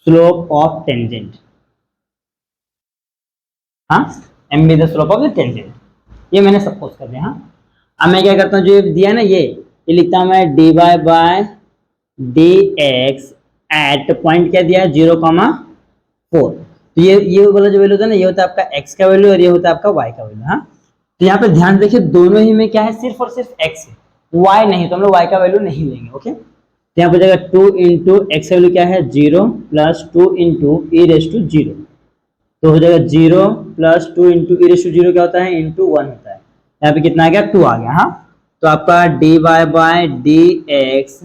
slope of tangent. हाँ, m be the slope of the tangent, ये मैंने सपोज कर दिया। हाँ, अब मैं क्या करता हूँ, जो दिया ना ये लिखता हूँ मैं dy by dx at point क्या दिया है 0,4। तो ये वाला जो वैल्यू होता है ना, ये होता है आपका x का वैल्यू और ये होता है आपका y का वैल्यू। हाँ, तो यहाँ पे ध्यान देखिए दोनों ही में क्या है, सिर्फ और सिर्फ x है, y नहीं, तो हम लोग y का वैल्यू नहीं लेंगे। ओके, तो यहाँ पे जाएगा 2 इंटू एक्स का वैल्यू क्या है 0 plus 2 into E raise to 0, तो हो जाएगा 0 plus 2 into E raise to 0 क्या होता है, इंटू 1 होता है। यहाँ पे कितना आ गया, 2 आ गया। हाँ, तो आपका dy by dx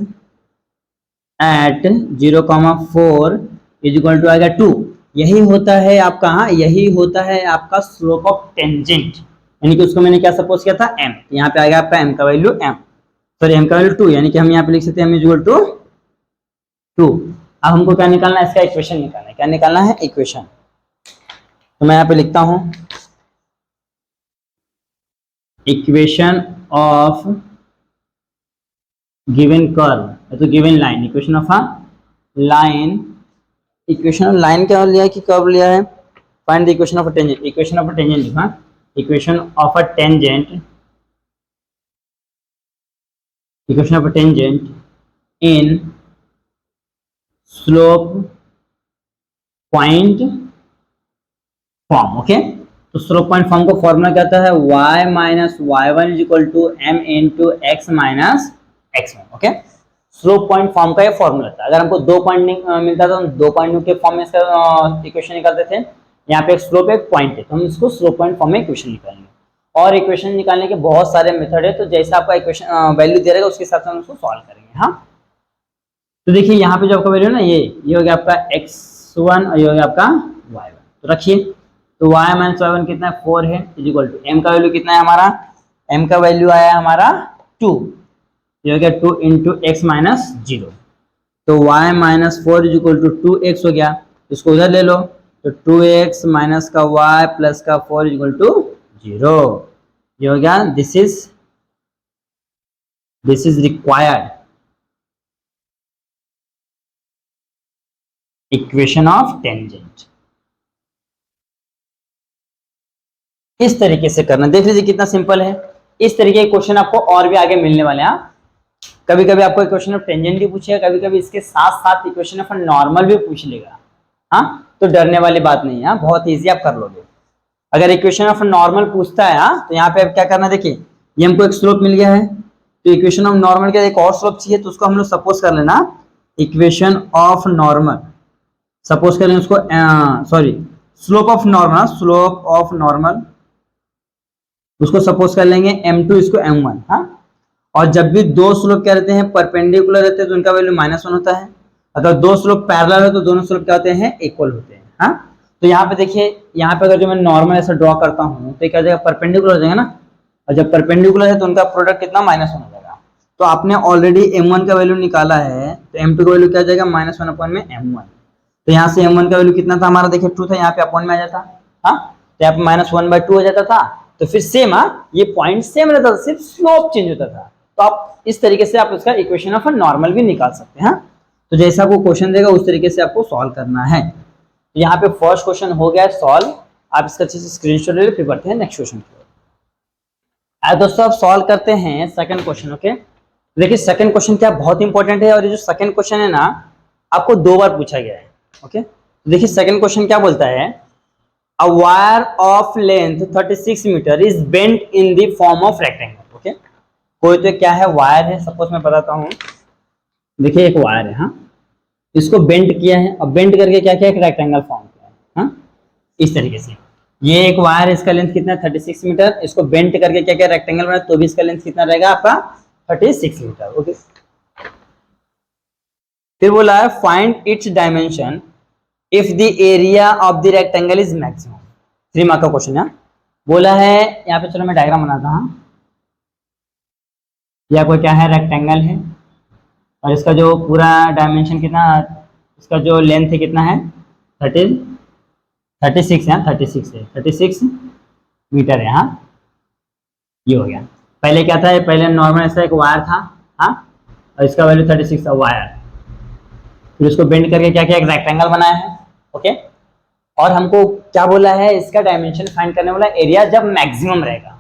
at 0,4 is equal to आएगा 2, यही होता है आपका, हाँ यही होता है आपका स्लोप ऑफ टेंजेंट, यानी कि उसको मैंने क्या सपोज किया था m, यहाँ पे आएगा आपका m का वैल्यू m का वैल्यू 2, यानी कि हम यहाँ पे लिख सकते हैं m इज इक्वल टू 2। अब हमको क्या निकालना है, इसका इक्वेशन निकालना है, क्या निकालना है, इक्वेशन। तो मैं यहाँ पे लिखता हूँ इक्वेशन ऑफ गिवन कर्व तो given line, equation of a line, equation of line क्या लिया है कि कर्व लिया है, find the equation of a tangent, equation of a tangent लिखा, equation of a tangent, equation of a tangent in slope point form. Okay, तो slope point form को formula क्या होता है, y minus y1 is equal to m into X minus x1। Okay, slope point form का ये formula था। अगर हमको 2 पॉइंट मिलता था, हम 2 पॉइंट के फॉर्म में इसका इक्वेशन निकालते थे। यहाँ पे एक स्लोप एक पॉइंट है, तो हम इसको स्लोप पॉइंट फॉर्म में इक्वेशन निकालेंगे, और इक्वेशन निकालने के बहुत सारे मेथड है, तो जैसा आपका इक्वेशन वैल्यू दे रहेगा उसके हिसाब से हम उसको सॉल्व करेंगे। हाँ, तो देखिए यहाँ पे जो आपका वैल्यू ना, ये हो गया आपका x1 और ये हो गया आपका y1, तो रखिए, तो y माइनस y1 कितना है 4 है, इज इक्वल टू m का वैल्यू कितना है हमारा, m का वैल्यू आया हमारा 2, ये हो गया 2 इंटू एक्स माइनस 0, तो y minus 4 is equal to 2x हो गया, इसको उधर ले लो, तो 2x माइनस का y प्लस का 4 इज इक्वल टू 0, ये हो गया, this is required equation of tangent. इस तरीके से करना, देख लीजिए कितना सिंपल है। इस तरीके के क्वेश्चन आपको और भी आगे मिलने वाले हैं। कभी कभी आपको इक्वेशन ऑफ टेंजेंट भी पूछेगा, कभी कभी इसके साथ साथ इक्वेशन ऑफ नॉर्मल भी पूछ लेगा। हाँ, तो डरने वाली बात नहीं है, बहुत इजी आप कर लोगे। अगर इक्वेशन ऑफ नॉर्मल पूछता है तो यहाँ पे अब क्या करना, देखिए ये हमको एक स्लोप मिल गया है, तो इक्वेशन ऑफ नॉर्मल का एक और स्लोप चाहिए, तो उसको हम लोग सपोज कर लेना इक्वेशन ऑफ नॉर्मल, सपोज कर लें उसको, sorry slope of normal, slope of normal उसको सपोज कर लेंगे m2, इसको m1। हाँ, और जब भी दो स्लोप क्या रहते हैं, परपेंडिकुलर रहते हैं, तो उनका वैल्यू -1 होता है। अगर दो स्लोप पैरेलल है तो दोनों स्लोप क्या होते हैं, इक्वल होते हैं। हाँ, तो यहाँ पे देखिए, यहाँ पे अगर जो मैं नॉर्मल ऐसा ड्रॉ करता हूँ तो क्या हो जाएगा, परपेंडिकुलर हो जाएगा ना, और जब परपेंडिकुलर है तो उनका प्रोडक्ट कितना -1 हो जाएगा। तो आपने ऑलरेडी m1 का वैल्यू निकाला है, तो m2 का वैल्यू क्या हो जाएगा, -1 अपॉन में m1। तो यहाँ से m1 का वैल्यू कितना था हमारा, देखिए 2 था, यहाँ पे अपॉन में आ जाता। हाँ, तो यहाँ पे -1/2 हो जाता था, तो फिर सेम ये पॉइंट सेम रहता था, सिर्फ स्लोप चेंज होता था। तो आप इस तरीके से आप उसका इक्वेशन ऑफ नॉर्मल भी निकाल सकते हैं। तो जैसा आपको क्वेश्चन देगा उस तरीके से आपको सॉल्व करना है। तो यहाँ पे फर्स्ट क्वेश्चन हो गया सॉल्व, आप इसका अच्छे से स्क्रीनशॉट ले लो, फिर बढ़ते हैं नेक्स्ट क्वेश्चन की ओर। दोस्तों आप सॉल्व करते हैं सेकंड क्वेश्चन। ओके, देखिए सेकंड क्वेश्चन क्या बहुत इंपॉर्टेंट है, और ये जो सेकंड क्वेश्चन है ना आपको 2 बार पूछा गया है। ओके, देखिए सेकंड क्वेश्चन क्या बोलता है, a wire of length 36 metre is bent in the form of rectangle. Okay, कोई तो क्या है, वायर है, सपोज मैं बताता हूँ। देखिए एक वायर है, हाँ, इसको बेंट किया है, अब बेंट करके क्या किया, एक रेक्टेंगल फॉर्म किया है, हाँ, इस तरीके से। ये एक वायर, इसका लेंथ कितना है 36 मीटर, इसको बेंट करके क्या क्या रेक्टेंगल बनाया, तो भी इसका लेंथ कितना रहेगा आपका 36 मीटर। ओके, फिर बोला है find its dimension if the area of the rectangle is maximum. 3 mark का क्वेश्चन है। बोला है यहाँ पे, चलो मैं डायग्राम बनाता हूँ। यह कोई क्या है, रेक्टेंगल है, और इसका जो पूरा डायमेंशन कितना, इसका जो लेंथ है कितना है 36 है, 36 मीटर है। हाँ, ये हो गया। पहले क्या था, पहले नॉर्मल ऐसा एक वायर था, हाँ, और इसका वैल्यू 36 था वायर। फिर उसको बेंड करके क्या किया, एक रेक्टेंगल बनाया है। ओके, और हमको क्या बोला है, इसका डायमेंशन फाइंड करने वाला एरिया जब मैक्सिमम रहेगा।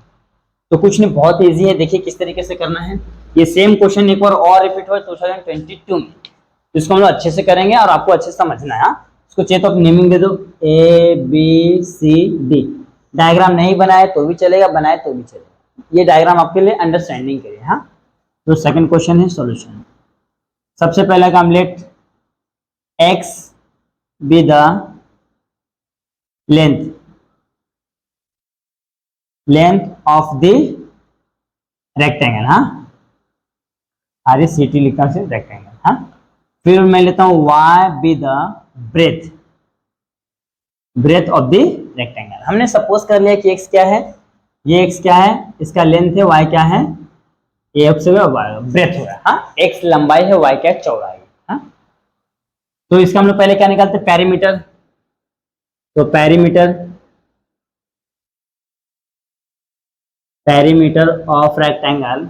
तो कुछ नहीं, बहुत इजी है, देखिए किस तरीके से करना है। ये सेम क्वेश्चन एक बार और रिपीट हुआ 2022 में, तो इसको हम लोग अच्छे से करेंगे और आपको अच्छे से समझना है। इसको चाहिए तो आप नेमिंग दे दो ABCD। डायग्राम नहीं बनाए तो भी चलेगा, बनाए तो भी चलेगा, ये डायग्राम आपके लिए अंडरस्टैंडिंग के लिए। हाँ, तो सेकंड क्वेश्चन है सॉल्यूशन। सबसे पहला काम, let x be the length of the rectangle. हाँ, RECT लिखा से रेक्टेंगल। हाँ, फिर मैं लेता हूं y be the breadth of the rectangle. हमने सपोज कर लिया कि x क्या है, ये x क्या है, इसका लेंथ है, y क्या है, ये x ब्रेथ होगा। हाँ, x लंबाई है, y क्या है, चौड़ाई। हाँ, तो इसका हम लोग पहले क्या निकालते हैं, पेरीमीटर। तो पेरीमीटर ऑफ रेक्टेंगल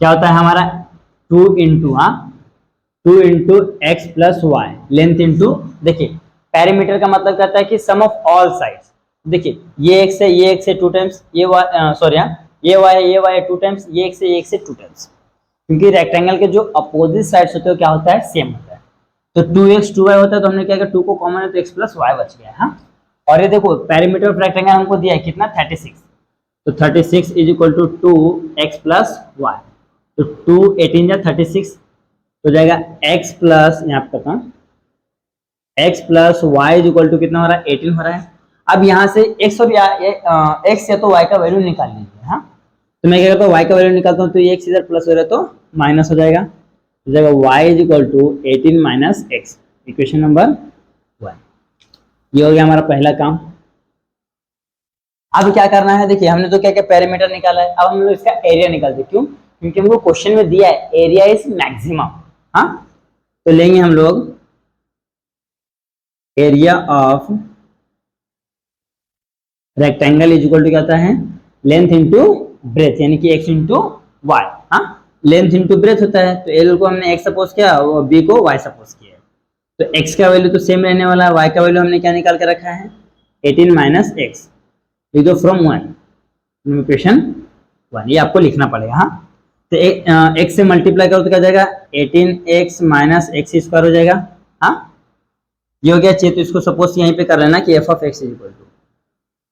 क्या होता है हमारा 2 into X plus Y, length into, देखिए पेरीमीटर का मतलब कहता है कि सम ऑफ ऑल साइड्स। देखिए ये एक्स है, ये एक्स है 2 टाइम्स, ये वाई, सॉरी ये वाई है, ये वाई है 2 टाइम्स, ये एक्स है, ये एक्स है 2 टाइम्स। क्योंकि रेक्टेंगल के जो अपोजिट साइड्स होते हैं क्या होता है, सेम होता है। तो 2x 2y होता है, तो हमने क्या किया, 2 को कॉमन है तो x प्लस वाई बच गया। हाँ, और ये देखो पेरीमीटर ऑफ रेक्टेंगल हमको दिया है कितना 36, तो 36 is equal to 2x plus Y. तो 2 18 जा 36, तो जाएगा x प्लस, यहाँ पे करता हूँ, x plus Y is equal to कितना हो रहा है 18 हो रहा है। अब यहाँ से x और x या तो y का वैल्यू निकाल लीजिए। हाँ, तो मैं क्या करता हूँ, y का वैल्यू निकालता हूँ, तो ये x इधर प्लस हो रहा है तो माइनस हो जाएगा, तो जाएगा y is equal to 18 minus X, equation number 1। ये हो गया हमारा पहला काम। अब क्या करना है, देखिए हमने तो क्या क्या पेरीमीटर निकाला है, अब हम लोग इसका एरिया निकालते हैं। क्यों, क्योंकि हमको क्वेश्चन में दिया है एरिया इज मैक्सिमम। हाँ, तो लेंगे हम लोग area of rectangle is equal to क्या होता है, लेंथ इंटू ब्रेथ, यानी कि x इंटू वाई। हाँ, लेंथ इंटू ब्रेथ होता है, तो L को हमने x सपोज किया और B को y सपोज किया। तो x का वैल्यू तो सेम रहने वाला है, y का वैल्यू हमने क्या निकाल के रखा है 18 माइनस एक्स, लिख दो फ्रॉम 1, इक्वेशन 1, ये आपको लिखना पड़ेगा। हाँ, तो x से मल्टीप्लाई करो तो क्या जाएगा 18x माइनस एक्स स्क्वायर हो जाएगा। हाँ, ये हो गया। चाहिए तो इसको सपोज यहीं पे कर लेना कि f of x is equal to,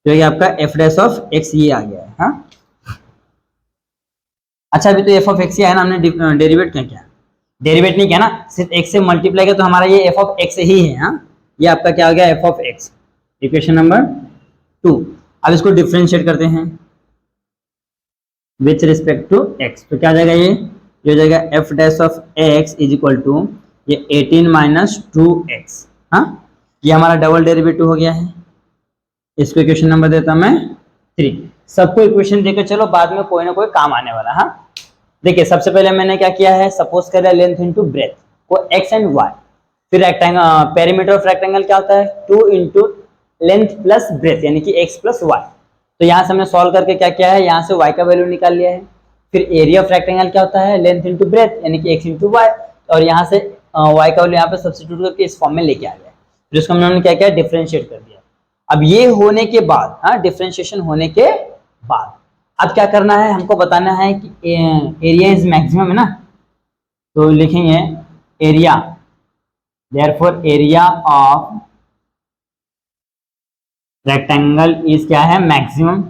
तो ये आपका f डैश ऑफ x ये आ गया है। हाँ, अच्छा अभी तो f ऑफ x ही है ना, हमने डेरिवेट क्या किया, डेरिवेट नहीं किया ना, सिर्फ x से मल्टीप्लाई किया, तो हमारा ये f ऑफ x ही है। हाँ, ये आपका क्या हो गया f of x, equation number 2। अब इसको डिफरेंशिएट करते हैं विथ रिस्पेक्ट टू x, तो क्या आ जाएगा, ये हो जाएगा f dash of x is equal to ये 18 माइनस 2x। हाँ, ये हमारा डबल डेरिवेटिव हो गया है। इसको इक्वेशन नंबर देता मैं 3। सबको इक्वेशन देकर चलो, बाद में कोई ना कोई काम आने वाला। हाँ, देखिए सबसे पहले मैंने क्या किया है, सपोज कर लिया लेंथ इंटू ब्रेथ को x एंड y। फिर रेक्टेंगल पेरीमीटर ऑफ रेक्टेंगल क्या होता है 2 इंटू लेंथ प्लस ब्रेथ यानी कि x प्लस वाई। तो यहाँ से हमने सॉल्व करके क्या किया है, यहाँ से y का वैल्यू निकाल लिया है। फिर एरिया ऑफ रेक्टेंगल क्या होता है, लेंथ इंटू ब्रेथ यानी कि x इंटू वाई, और यहाँ से y का वैल्यू यहाँ पे सब्स्टिट्यूट करके इस फॉर्म में लेके आ गया। फिर उसको हमने क्या किया, डिफरेंशिएट कर दिया। अब ये होने के बाद, हाँ, डिफरेंशिएशन होने के बाद अब क्या करना है, हमको बताना है कि एरिया इज मैक्सिमम है ना, तो लिखेंगे area, therefore area of rectangle is क्या है, मैक्सिमम।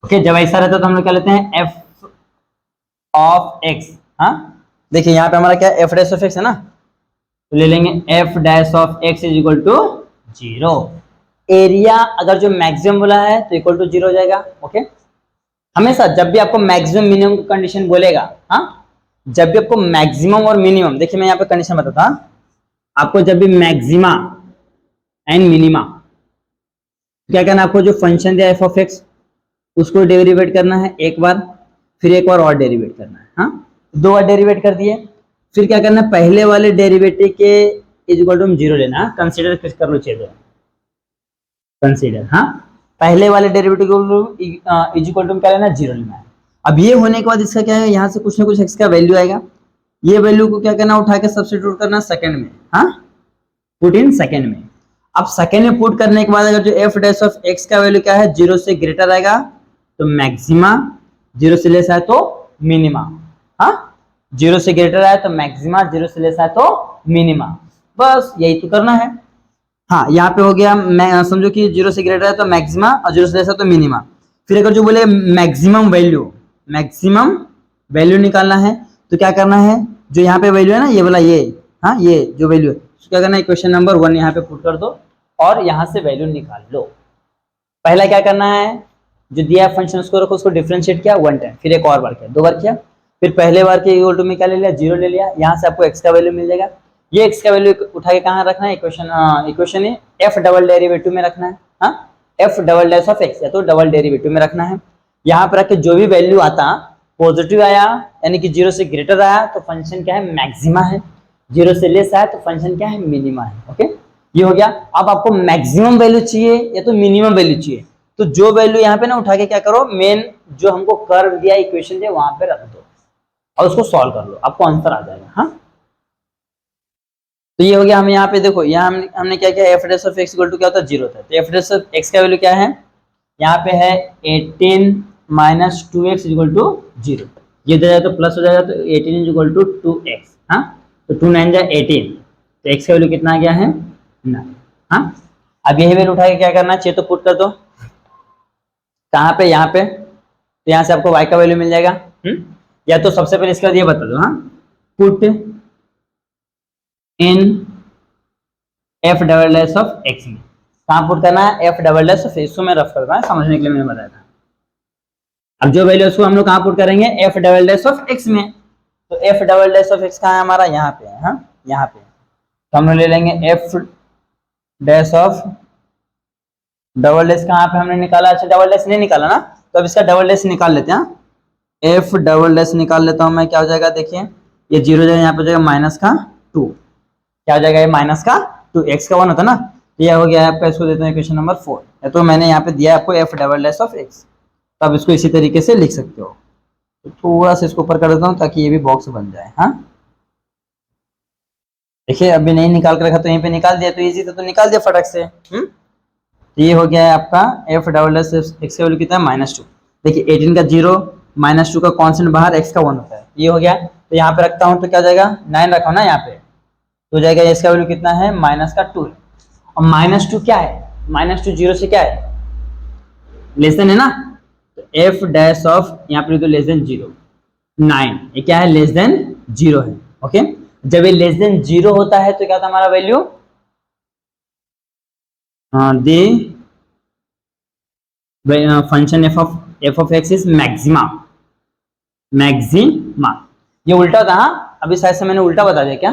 ओके, जब ऐसा रहता है तो हम लोग क्या लेते हैं, एफ ऑफ एक्स। हाँ, देखिए यहाँ पे हमारा क्या एफ डैश ऑफ एक्स है ना, तो ले लेंगे F dash of X is equal to 0। Area अगर जो मैक्सिमम बोला है तो इक्वल टू 0 हो जाएगा। ओके, हमेशा जब भी आपको मैक्सिमम मिनिमम की कंडीशन बोलेगा, हाँ, जब भी आपको मैक्सिमम और मिनिमम, देखिए मैं यहाँ पे कंडीशन बताता हूँ आपको, जब भी मैक्सिमा एंड मिनिमा, क्या करना है आपको, जो फंक्शन दिया एफ ऑफ एक्स उसको डेरिवेट करना है एक बार, फिर एक बार और डेरिवेट करना है। हाँ, 2 बार डेरिवेट कर दिए, फिर क्या करना है, पहले वाले डेरिवेटिव के इज इक्वल टू 0 लेना, कंसीडर कर लो, चाहिए कंसीडर, हाँ, पहले वाले डेरिवेटिव को इज इक्वल टू क्या लेना, 0 लेना है। अब ये होने के बाद इसका क्या है, यहाँ से कुछ ना कुछ एक्स का वैल्यू आएगा, ये वैल्यू को क्या करना, उठा के सब्स्टिट्यूट करना सेकंड में, हाँ, पुट इन सेकंड में। अब सेकंड में पुट करने के बाद अगर जो एफ डैश ऑफ एक्स का वैल्यू क्या है, 0 से ग्रेटर आएगा तो मैक्सिमा, 0 से लेस आए तो मिनिमा, हाँ, 0 से ग्रेटर आए तो मैक्सिमा, 0 से लेस आए तो मिनिमा, बस यही तो करना है। हाँ, यहाँ पे हो गया, मैं समझो कि 0 से ग्रेटर है तो मैक्सिमा और 0 से लेस है तो मिनिमा। फिर अगर जो बोले मैक्सिमम वैल्यू निकालना है तो क्या करना है, जो यहाँ पे वैल्यू है ना, ये वाला, ये, हाँ, ये जो वैल्यू है, तो क्या करना है, क्वेश्चन नंबर 1 यहाँ पे पुट कर दो और यहाँ से वैल्यू निकाल लो। पहला क्या करना है, जो दिया है फंक्शन उसको रखो, उसको डिफरेंशिएट किया 1 टाइम, फिर एक और बार किया, 2 बार किया, फिर पहले बार के इक्वल टू में क्या ले लिया, 0 ले लिया, यहाँ से आपको x का वैल्यू मिल जाएगा। ये x का वैल्यू उठा के कहाँ रखना है, इक्वेशन है f डबल डेरिवेटिव में रखना है, हाँ, f double dash of x या तो डबल डेरिवेटिव में रखना है। यहाँ पर रख के जो भी वैल्यू आता, पॉजिटिव आया यानी कि 0 से ग्रेटर आया तो फंक्शन क्या है, मैक्सिमा है, 0 से लेस आया तो फंक्शन क्या है, मिनिमा है। ओके, ये हो गया। अब आपको मैक्सिमम वैल्यू चाहिए या तो मिनिमम वैल्यू चाहिए, तो जो वैल्यू यहाँ पे ना उठा के क्या करो, मेन जो हमको कर्व दिया, इक्वेशन दिया, वहां पे रख दो और उसको सॉल्व कर लो, आपको आंसर आ जाएगा। हाँ, तो ये हो गया। हम यहाँ पे देखो, यहाँ हमने क्या किया, F dash of X equal to क्या होता है, 0 होता है, तो एफ डैश ऑफ एक्स का वैल्यू क्या है, यहाँ पे है 18 माइनस 2x इक्वल टू 0। ये दे जाए तो प्लस हो जाएगा, तो 18 इक्वल टू 2x, हाँ, तो 2 9 जा 18, तो x का वैल्यू कितना आ गया है, 9। हाँ, अब यही वैल्यू उठा के क्या करना चाहिए, तो पुट कर दो, कहाँ पे, यहाँ पे, तो यहाँ से आपको y का वैल्यू मिल जाएगा। या तो सबसे पहले इसके बाद ये बता दो, हाँ, put in f double dash of x में, कहाँ पुट करना है, f double dash of x, मैं रफ कर रहा हूँ समझने के लिए मैंने बताया था। अब जो वैल्यू उसको हम लोग कहाँ पुट करेंगे, f double dash of x में, तो f double dash of x कहाँ है हमारा, यहाँ पे है, हाँ, यहाँ पे, तो हम लोग ले लेंगे f dash of double dash, कहाँ पे हमने निकाला, अच्छा डबल डैश नहीं निकाला ना, तो अब इसका डबल डैश निकाल लेते हैं। f डबल डैश निकाल लेता हूँ मैं, क्या हो जाएगा, देखिए ये 0 जाएगा, यहाँ पे हो जाएगा माइनस का 2, क्या हो जाएगा, ये माइनस का 2, x का 1 होता है ना, तो यह हो गया आपका, इसको देते हैं क्वेश्चन नंबर 4, या तो मैंने यहाँ पे दिया आपको f double dash of x, तो आप इसको इसी तरीके से लिख सकते हो। तो थोड़ा सा इसको ऊपर कर देता हूँ ताकि ये भी बॉक्स बन जाए। हाँ, देखिए अभी नहीं निकाल कर रखा तो यहीं पे निकाल दिया, तो इजी था तो निकाल दिया फटक से। तो ये हो गया है आपका f डबल डैश एक्स का वैल्यू कितना है, -2। देखिए 18 का 0, -2 का कॉन्स्टेंट बाहर, x का 1 होता है, ये हो गया। तो यहाँ पे रखता हूँ तो क्या हो जाएगा, 9 रखा ना यहाँ पे, तो हो जाएगा इसका वैल्यू कितना है, -2। और -2 क्या है, -2 0 से क्या है, लेस देन है ना, तो f डैश ऑफ यहाँ पे तो लेस देन 0, 9, ये क्या है, लेस देन 0 है। ओके, जब ये लेस देन 0 होता है तो क्या था हमारा value, the function f of x is maxima, ये उल्टा था। हाँ, अभी शायद से मैंने उल्टा बता दिया क्या,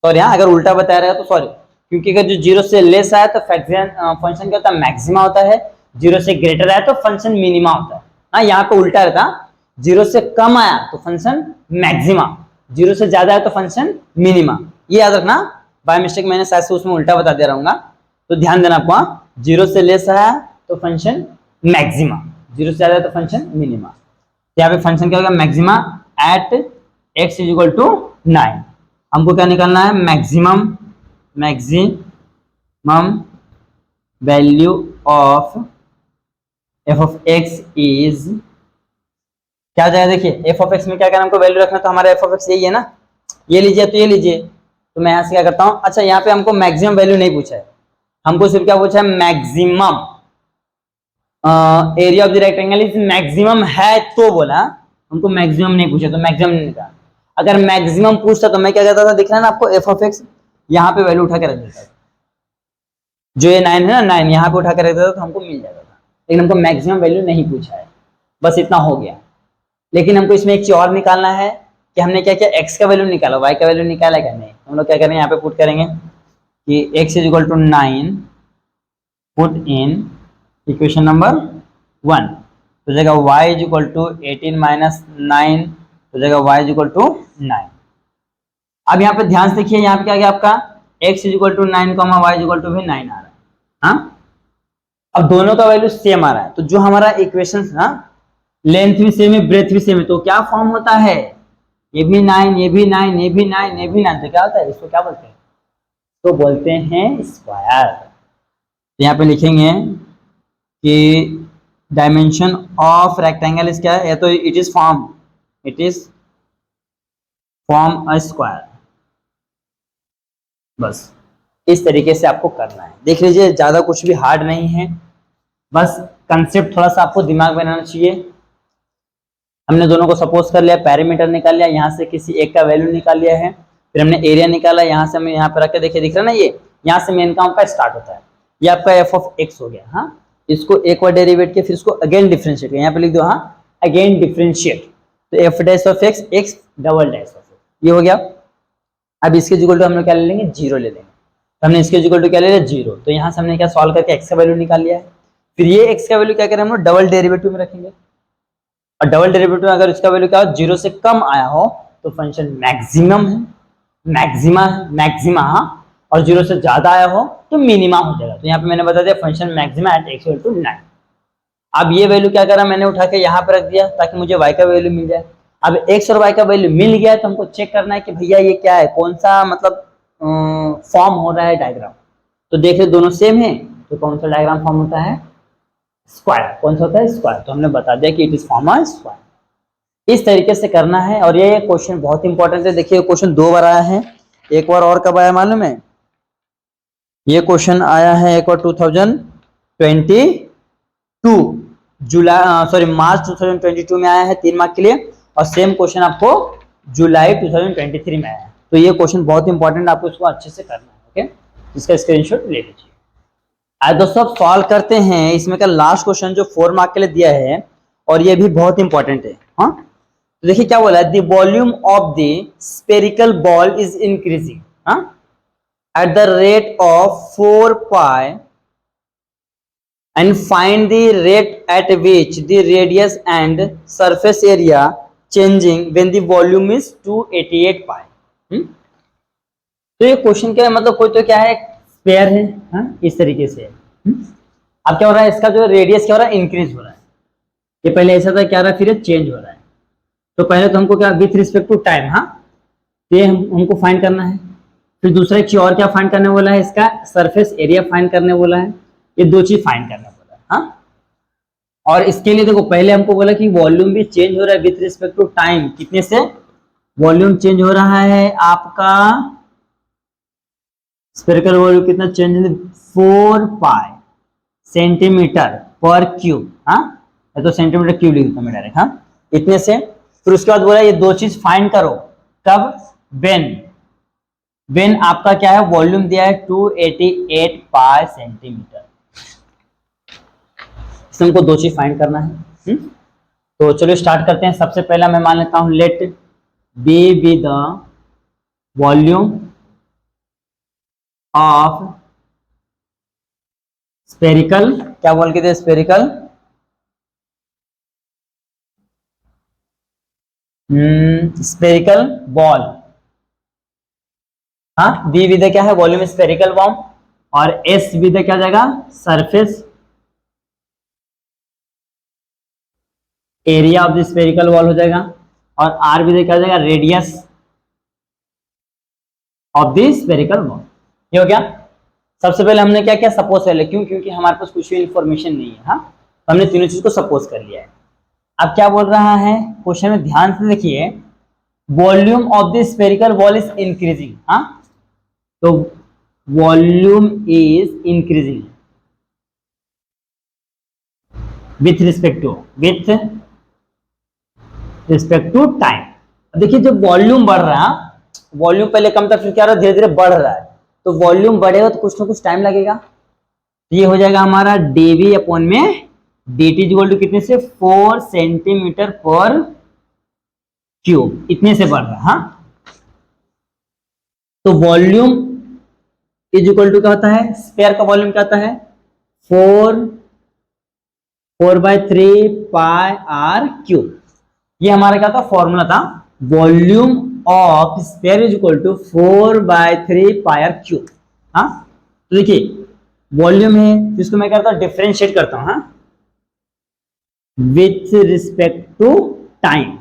सॉरी, हाँ, अगर उल्टा बताया रहा तो सॉरी, क्योंकि अगर जो 0 से लेस आया तो फंक्शन क्या होता है, मैक्सिमा होता है, 0 से ग्रेटर आया तो फंक्शन मिनिमा होता है। हाँ, यहाँ पे उल्टा रहता, 0 से कम आया तो फंक्शन मैक्सिमा, 0 से ज्यादा आया तो फंक्शन मिनिमा, ये याद रखना। बाय मिस्टेक मैंने शायद से उसमें उल्टा बता दे रहा हूँ, तो ध्यान देना आपको। 0 से लेस आया तो फंक्शन मैक्सिमा, 0 से ज्यादा है तो फंक्शन मिनिमा। यहाँ पे फंक्शन क्या होगा, maxima at x is equal to 9। हमको क्या निकालना है, maximum value of f of x is क्या हो जाएगा, देखिए f ऑफ x में क्या करना, हमको वैल्यू रखना, तो हमारा f ऑफ x यही है ना, ये लीजिए तो ये लीजिए, तो मैं यहाँ से क्या करता हूँ, अच्छा यहाँ पे हमको मैक्सिमम वैल्यू नहीं पूछा है, हमको सिर्फ क्या पूछा है, maximum area of the rectangle is maximum है तो बोला, हमको मैक्सिमम नहीं पूछा तो मैक्सिमम नहीं निकाला। अगर मैक्सिमम पूछता तो मैं क्या कहता था, दिख रहा है ना आपको, f ऑफ x यहाँ पे वैल्यू उठा के रख देता था, जो ये 9 है ना, 9 यहाँ पे उठा के रख देता था तो हमको मिल जाता था, लेकिन हमको मैक्सिमम वैल्यू नहीं पूछा है, बस इतना हो गया। लेकिन हमको इसमें एक चीज और निकालना है कि हमने क्या किया, x का वैल्यू निकाला, y का वैल्यू निकाला क्या नहीं, हम लोग क्या करेंगे, यहाँ पे पुट करेंगे कि x is equal to 9, put in equation number 1, तो जगह y is equal to 18 minus 9, तो जगह y इज इक्वल टू 9। अब यहाँ पे ध्यान से देखिए, यहाँ पे क्या गया आपका, x is equal to 9, y is equal to भी 9 आ रहा है। हाँ, अब दोनों का वैल्यू सेम आ रहा है, तो जो हमारा इक्वेशन ना, लेंथ भी सेम है, ब्रेथ भी सेम है, तो क्या फॉर्म होता है, ये भी 9, ये भी 9, ये भी 9, ये भी 9, तो क्या होता है, इसको क्या बोलते हैं, तो बोलते हैं स्क्वायर। यहाँ पे लिखेंगे कि डायमेंशन ऑफ रेक्टेंगल इज क्या है, तो it is form a square. बस इस तरीके से आपको करना है, देख लीजिए, ज्यादा कुछ भी हार्ड नहीं है, बस कंसेप्ट थोड़ा सा आपको दिमाग में रहना चाहिए। हमने दोनों को सपोज कर लिया, पैरामीटर निकाल लिया, यहाँ से किसी एक का वैल्यू निकाल लिया है, फिर हमने एरिया निकाला, यहाँ से हमें यहाँ पर रख के देखिए, दिख रहा है ना, ये यहाँ से मेन काम का स्टार्ट होता है, ये आपका एफ ऑफ एक्स हो गया। हाँ, इसको एक बार डेरिवेट किया, फिर इसको अगेन डिफरेंशिएट किया, यहाँ पे लिख दो, हाँ अगेन डिफरेंशिएट, तो F dash of x, x double dash of x, ये हो गया। अब इसके इक्वल टू हम लोग क्या ले लेंगे, जीरो ले लेंगे, तो हमने इसके इक्वल टू क्या ले लिया, जीरो, तो यहाँ से हमने क्या सॉल्व करके एक्स का वैल्यू निकाल लिया है। फिर ये एक्स का वैल्यू क्या करें, हम लोग डबल डेरिवेटिव में रखेंगे, और डबल डेरिवेटिव में अगर इसका वैल्यू क्या हो, जीरो से कम आया हो तो फंक्शन मैक्सिमम है, मैक्सिमा, हाँ, और जीरो से ज्यादा आया हो तो मिनिमा हो जाएगा। तो यहाँ पे मैंने बता दिया function maxima at x equal to 9। अब ये वैल्यू क्या करा, मैंने उठा के यहाँ पे रख दिया ताकि मुझे y का वैल्यू मिल जाए। अब x और y का वैल्यू मिल गया तो हमको चेक करना है कि भैया ये क्या है, कौन सा मतलब फॉर्म हो रहा है डायग्राम, तो देख रहे दोनों सेम है, तो कौन सा डायग्राम फॉर्म होता है, स्क्वायर। कौन सा होता है, स्क्वायर। तो हमने बता दिया कि it is form a square. इस तरीके से करना है, और ये क्वेश्चन बहुत इंपॉर्टेंट है। देखिए क्वेश्चन 2 बार आया है, एक बार और कब आया मालूम है, ये क्वेश्चन आया है एक बार 2022 मार्च 2022 में आया है 3 मार्क के लिए, और सेम क्वेश्चन आपको जुलाई 2023 में आया है। तो ये क्वेश्चन बहुत इंपॉर्टेंट, आपको इसको अच्छे से करना है। ओके, इसका स्क्रीनशॉट ले लीजिए। आज दोस्तों अब सॉल्व करते हैं इसमें का लास्ट क्वेश्चन जो 4 मार्क के लिए दिया है, और ये भी बहुत इंपॉर्टेंट है। हाँ, तो देखिए क्या बोला है, the volume of the spherical ball is increasing at the rate of 4 pi and find the rate at which the radius and surface area changing when the volume is 288 pi। तो ये question क्या है, मतलब कोई तो क्या है, spare है, हाँ? इस तरीके से। अब क्या हो रहा है, इसका जो रेडियस क्या हो रहा है, इंक्रीज हो रहा है। ये पहले ऐसा था, क्या रहा है, फिर चेंज हो रहा है। तो पहले तो हमको क्या, विथ रिस्पेक्ट टू टाइम, हाँ, ये हमको फाइंड करना है। फिर दूसरा एक चीज और क्या फाइंड करने बोला है, इसका सरफेस एरिया फाइंड करने बोला है। ये दो चीज फाइंड करने बोला है। हाँ, और इसके लिए देखो पहले हमको बोला कि वॉल्यूम भी चेंज हो रहा है विथ रिस्पेक्ट टू टाइम। कितने से वॉल्यूम चेंज हो रहा है आपका, स्फेरिकल वॉल्यूम कितना चेंज, 4 पाई सेंटीमीटर पर क्यूब। हाँ, तो सेंटीमीटर क्यूब लिख देता मैं डायरेक्ट। हाँ, इतने से। फिर उसके बाद बोला ये दो चीज फाइंड करो, कब, वेन आपका क्या है, वॉल्यूम दिया है 288 पाई सेंटीमीटर। इसमें हमको दो चीज फाइंड करना है। तो चलो स्टार्ट करते हैं। सबसे पहला मैं मान लेता हूं, let B be the volume of spherical, क्या बोल के थे, स्पेरिकल स्पेरिकल बॉल। हाँ, बी विद क्या है, वॉल्यूम स्फेरिकल फॉर्म, और एस विद क्या जाएगा, surface area of the spherical ball हो जाएगा, और आर विद क्या हो जाएगा, radius of the spherical ball. ये हो गया। सबसे पहले हमने क्या किया, सपोज कर लिया, क्यों, क्योंकि हमारे पास कुछ भी इंफॉर्मेशन नहीं है। हाँ, तो हमने तीनों चीज को सपोज कर लिया है। अब क्या बोल रहा है क्वेश्चन में, ध्यान से देखिए, volume of the spherical ball is increasing. हाँ, तो volume is increasing with respect to time. देखिए जब वॉल्यूम बढ़ रहा है, वॉल्यूम पहले कम था, फिर क्या हो रहा है, धीरे धीरे बढ़ रहा है, तो वॉल्यूम बढ़ेगा तो कुछ ना कुछ टाइम लगेगा। ये हो जाएगा हमारा dv अपॉन में dt इक्वल टू कितने से, 4 सेंटीमीटर पर क्यूब, इतने से बढ़ रहा है। हाँ, तो वॉल्यूम इज इक्वल टू क्या होता है, स्फीयर का वॉल्यूम क्या होता है, 4/3 पाई आर क्यूब। ये हमारा क्या था, फॉर्मूला था, volume of sphere is equal to 4/3 pi R cube. हाँ, तो देखिए वॉल्यूम है, तो इसको मैं करता हूं डिफरेंशिएट करता हूं, हाँ, विथ रिस्पेक्ट टू टाइम।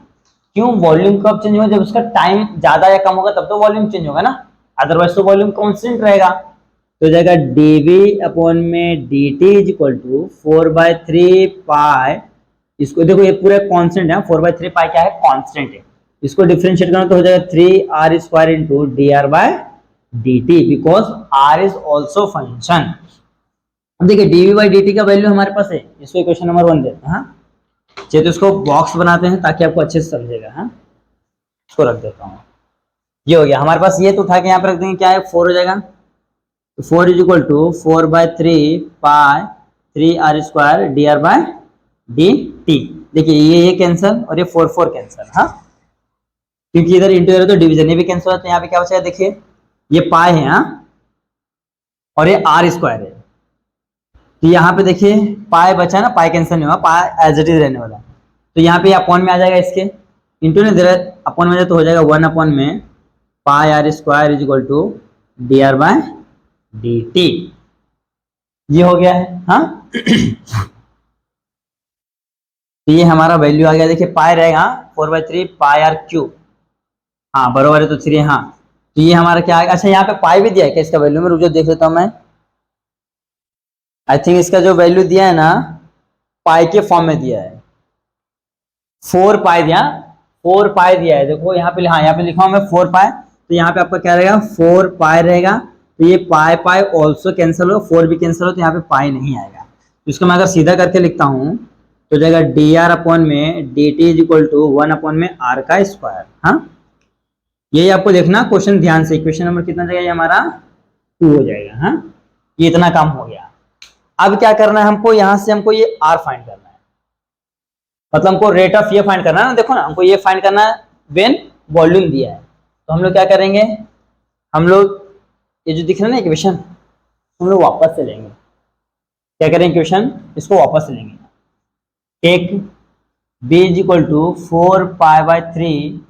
क्यों, वॉल्यूम कब चेंज होगा, जब उसका टाइम ज्यादा या कम होगा तब तो वॉल्यूम चेंज होगा ना, अदरवाइज तो वॉल्यूम कांस्टेंट रहेगा। तो जाएगा dv अपॉन में dt इज इक्वल टू 4/3 पाई, इसको देखो ये पूरा कांस्टेंट है, 4/3 पाई क्या है, कांस्टेंट है, इसको डिफरेंशिएट करना तो हो जाएगा 3r² into dr/dt, because r is also function. अब देखिए dv/dt का वैल्यू हमारे पास है, इसको इक्वेशन नंबर 1 देते हैं। हाँ, चलिए तो इसको बॉक्स बनाते हैं ताकि आपको अच्छे से समझेगा। हाँ, इसको रख देता हूँ, ये हो गया हमारे पास, ये तो उठा के यहाँ पर रख देंगे, क्या है, 4 हो जाएगा, तो 4 is equal to 4/3 pi 3r² dr/dt। देखिए ये कैंसल और ये 4 कैंसल। हाँ, क्योंकि इधर इंटू इधर तो डिवीजन, ये भी कैंसिल होता है, यहाँ पे क्या बचेगा, देखिए ये पाई है, हाँ, और ये r² है, तो यहाँ पे देखिए पाई बचा ना, पाई कैंसिल नहीं होगा, पाई एज इट इज रहने वाला, तो यहाँ पे अपॉन में आ जाएगा, इसके इंटू नहीं दे रहा, अपॉन में तो हो जाएगा 1 अपॉन में पाई r² is equal to dr/dt। ये हो गया है। हाँ, तो ये हमारा वैल्यू आ गया, देखिए पाई रहेगा 4/3 पाई आर क्यूब, हाँ बराबर है, तो 3। हाँ, तो ये हमारा क्या आएगा, अच्छा यहाँ पे पाई भी दिया है क्या इसका वैल्यू में, रुक जाओ देख लेता हूँ मैं, आई थिंक इसका जो वैल्यू दिया है ना, पाई के फॉर्म में दिया है, 4 पाई दिया, 4 पाई दिया है, देखो यहाँ पे, हाँ यहाँ पे लिखा हूँ मैं 4 पाई, तो यहाँ पे आपका क्या रहेगा, 4 पाई रहेगा, तो ये पाई पाई ऑल्सो कैंसिल हो, 4 भी कैंसिल हो, तो यहाँ पे पाई नहीं आएगा, तो इसको मैं अगर सीधा करके लिखता हूँ तो जाएगा dr अपॉन में dt is equal to 1 upon में r का स्क्वायर। हाँ, यही आपको देखना क्वेश्चन ध्यान से, इक्वेशन नंबर कितना जाएगा, ये हमारा 2 हो जाएगा। हाँ, ये इतना काम हो गया। अब क्या करना है हमको, यहां से हमको ये r फाइंड करना है, मतलब हमको रेट ऑफ ये फाइंड करना है ना, देखो ना हमको ये फाइंड करना है व्हेन वॉल्यूम दिया है, तो हम लोग क्या करेंगे, हम लोग ये जो दिख रहा है ना इक्वेशन, हम लोग वापस से लेंगे, क्या करेंगे, इक्वेशन इसको वापस से लेंगे, एक b इज इक्वल टू 4 पाई/3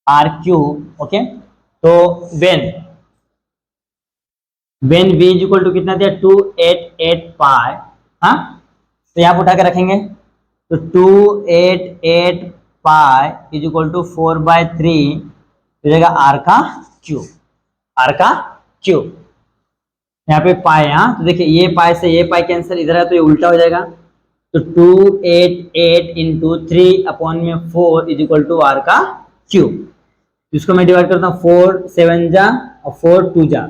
r क्यूब। ओके, तो when v is equal to कितना दिया, 288 पाई। हाँ, तो यहाँ पर उठा के रखेंगे, तो 288 पाई इज इक्वल टू 4/3 हो जाएगा r का क्यूब, यहाँ पे पाई, यहाँ तो देखिए ये पाई से ये पाई कैंसिल, इधर है तो ये उल्टा हो जाएगा, तो 288 इंटू 3 अपॉन में 4 इज इक्वल टू r का क्यूब। इसको मैं डिवाइड करता हूँ, 4 7 जा और 4 2 जा,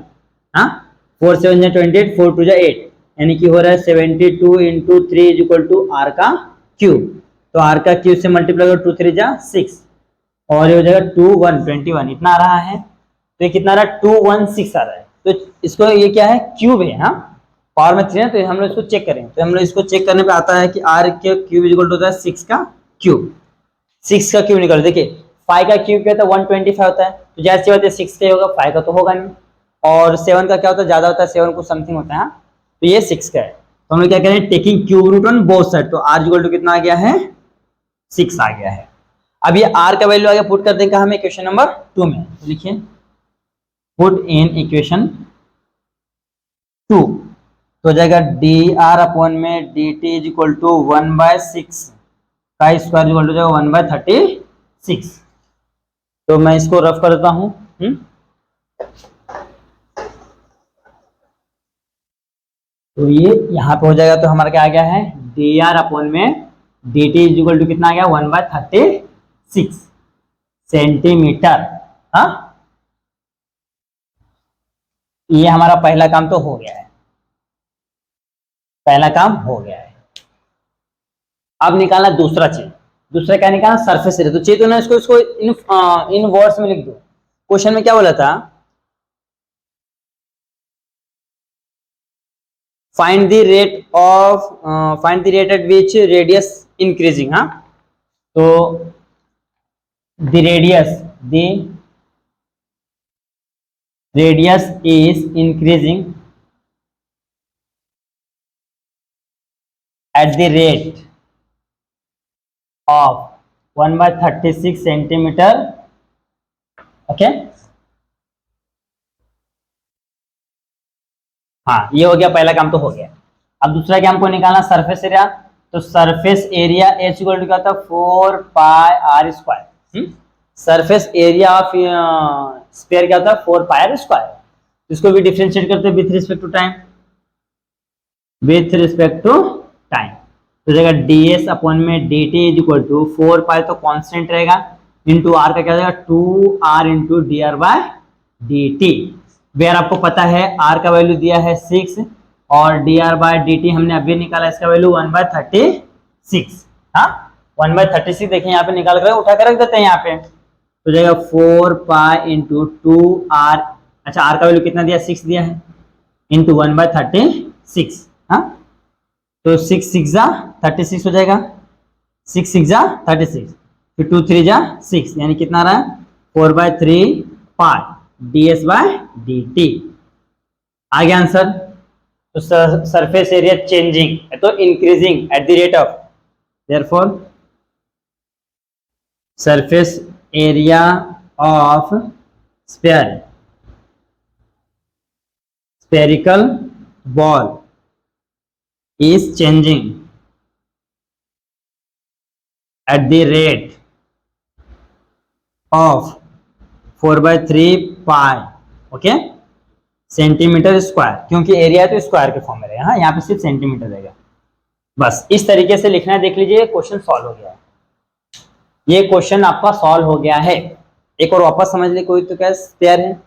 हाँ 4 7 जा 28, 4 2 जा 8, यानी कि हो रहा है 72 into 3 is equal to r का क्यूब, तो r का क्यूब से मल्टीप्लाई करो, 2 3 जा 6, और ये हो जाएगा 21 इतना आ रहा है, तो ये कितना आ रहा है, 216 आ रहा है, तो इसको ये क्या है, क्यूब है। हाँ, पावर में 3 है, तो हम लोग इसको चेक करें, तो हम लोग इसको चेक करने पे आता है कि r के क्यूब इक्वल टू होता है 6 का क्यूब, 6 का क्यूब निकालो, देखिए 5 का क्यूब क्या होता है, 125 होता है, तो जैसे बात है 6 का होगा, 5 का तो होगा नहीं, और 7 का क्या होता है, ज्यादा होता है, 7 को समथिंग होता है। हाँ, तो ये 6 का है, तो हम लोग क्या करें, taking cube root on both side, तो r इक्वल टू कितना आ गया है, 6 आ गया है। अब ये r का वैल्यू आगे पुट कर देंगे हमें क्वेश्चन नंबर 2 में, तो लिखिए पुट इन इक्वेशन 2 तो हो जाएगा डी आर अपॉन में D T is equal to 1/6 का स्क्वायर इक्वल टू जाएगा 1/36। तो मैं इसको रफ कर देता हूं। तो ये यहाँ पे हो जाएगा, तो हमारा क्या आ गया है डी आर अपॉन में D T is equal to कितना आ गया 1/36 सेंटीमीटर। हाँ, ये हमारा पहला काम तो हो गया है, पहला काम हो गया है। अब निकालना दूसरा चीज, दूसरा क्या निकालना सरफेस एरिया। तो चाहिए तो ना इसको इन वर्ड्स में लिख दो। क्वेश्चन में क्या बोला था, find the rate at which radius increasing. हाँ, तो the radius is increasing at the rate of 1/36 centimetre. Okay, हाँ ये हो गया, पहला काम तो हो गया। अब दूसरा क्या हमको निकालना सरफेस एरिया। तो surface area H equal to क्या था 4πr²। Surface area of sphere क्या होता है 4πr²। इसको भी डिफरेंशिएट करते हैं with respect to time, with respect to time. तो जाएगा ds अपॉन में dt इज इक्वल टू 4π तो कांस्टेंट रहेगा, इंटू r का क्या जाएगा 2r इंटू dr/dt। वेयर आपको पता है r का वैल्यू दिया है 6 और dr/dt हमने अभी निकाला, इसका वैल्यू 1/36। हाँ 1/36 देखिए यहाँ पे निकाल कर उठा कर रख देते हैं यहाँ पे। तो जाएगा 4π इंटू 2r, अच्छा r का वैल्यू कितना दिया 6 दिया है, इंटू 1/36। हाँ, तो 6 6 जा 36 हो जाएगा, 6 6 जा 36, फिर 2 3 जा 6, यानी कितना आ रहा है 4/3π ds/dt। आ गया आंसर। तो सरफेस एरिया चेंजिंग है तो increasing at the rate of, therefore surface area of spherical ball is changing at the rate of 4/3π okay centimetre square, क्योंकि एरिया तो स्क्वायर के फॉर्म में रहेगा। हाँ, यहाँ पे सिर्फ सेंटीमीटर रहेगा। बस इस तरीके से लिखना है। देख लीजिए क्वेश्चन सॉल्व हो गया है, ये क्वेश्चन आपका सॉल्व हो गया है। एक और वापस समझ ले, कोई तो क्या स्फीयर है,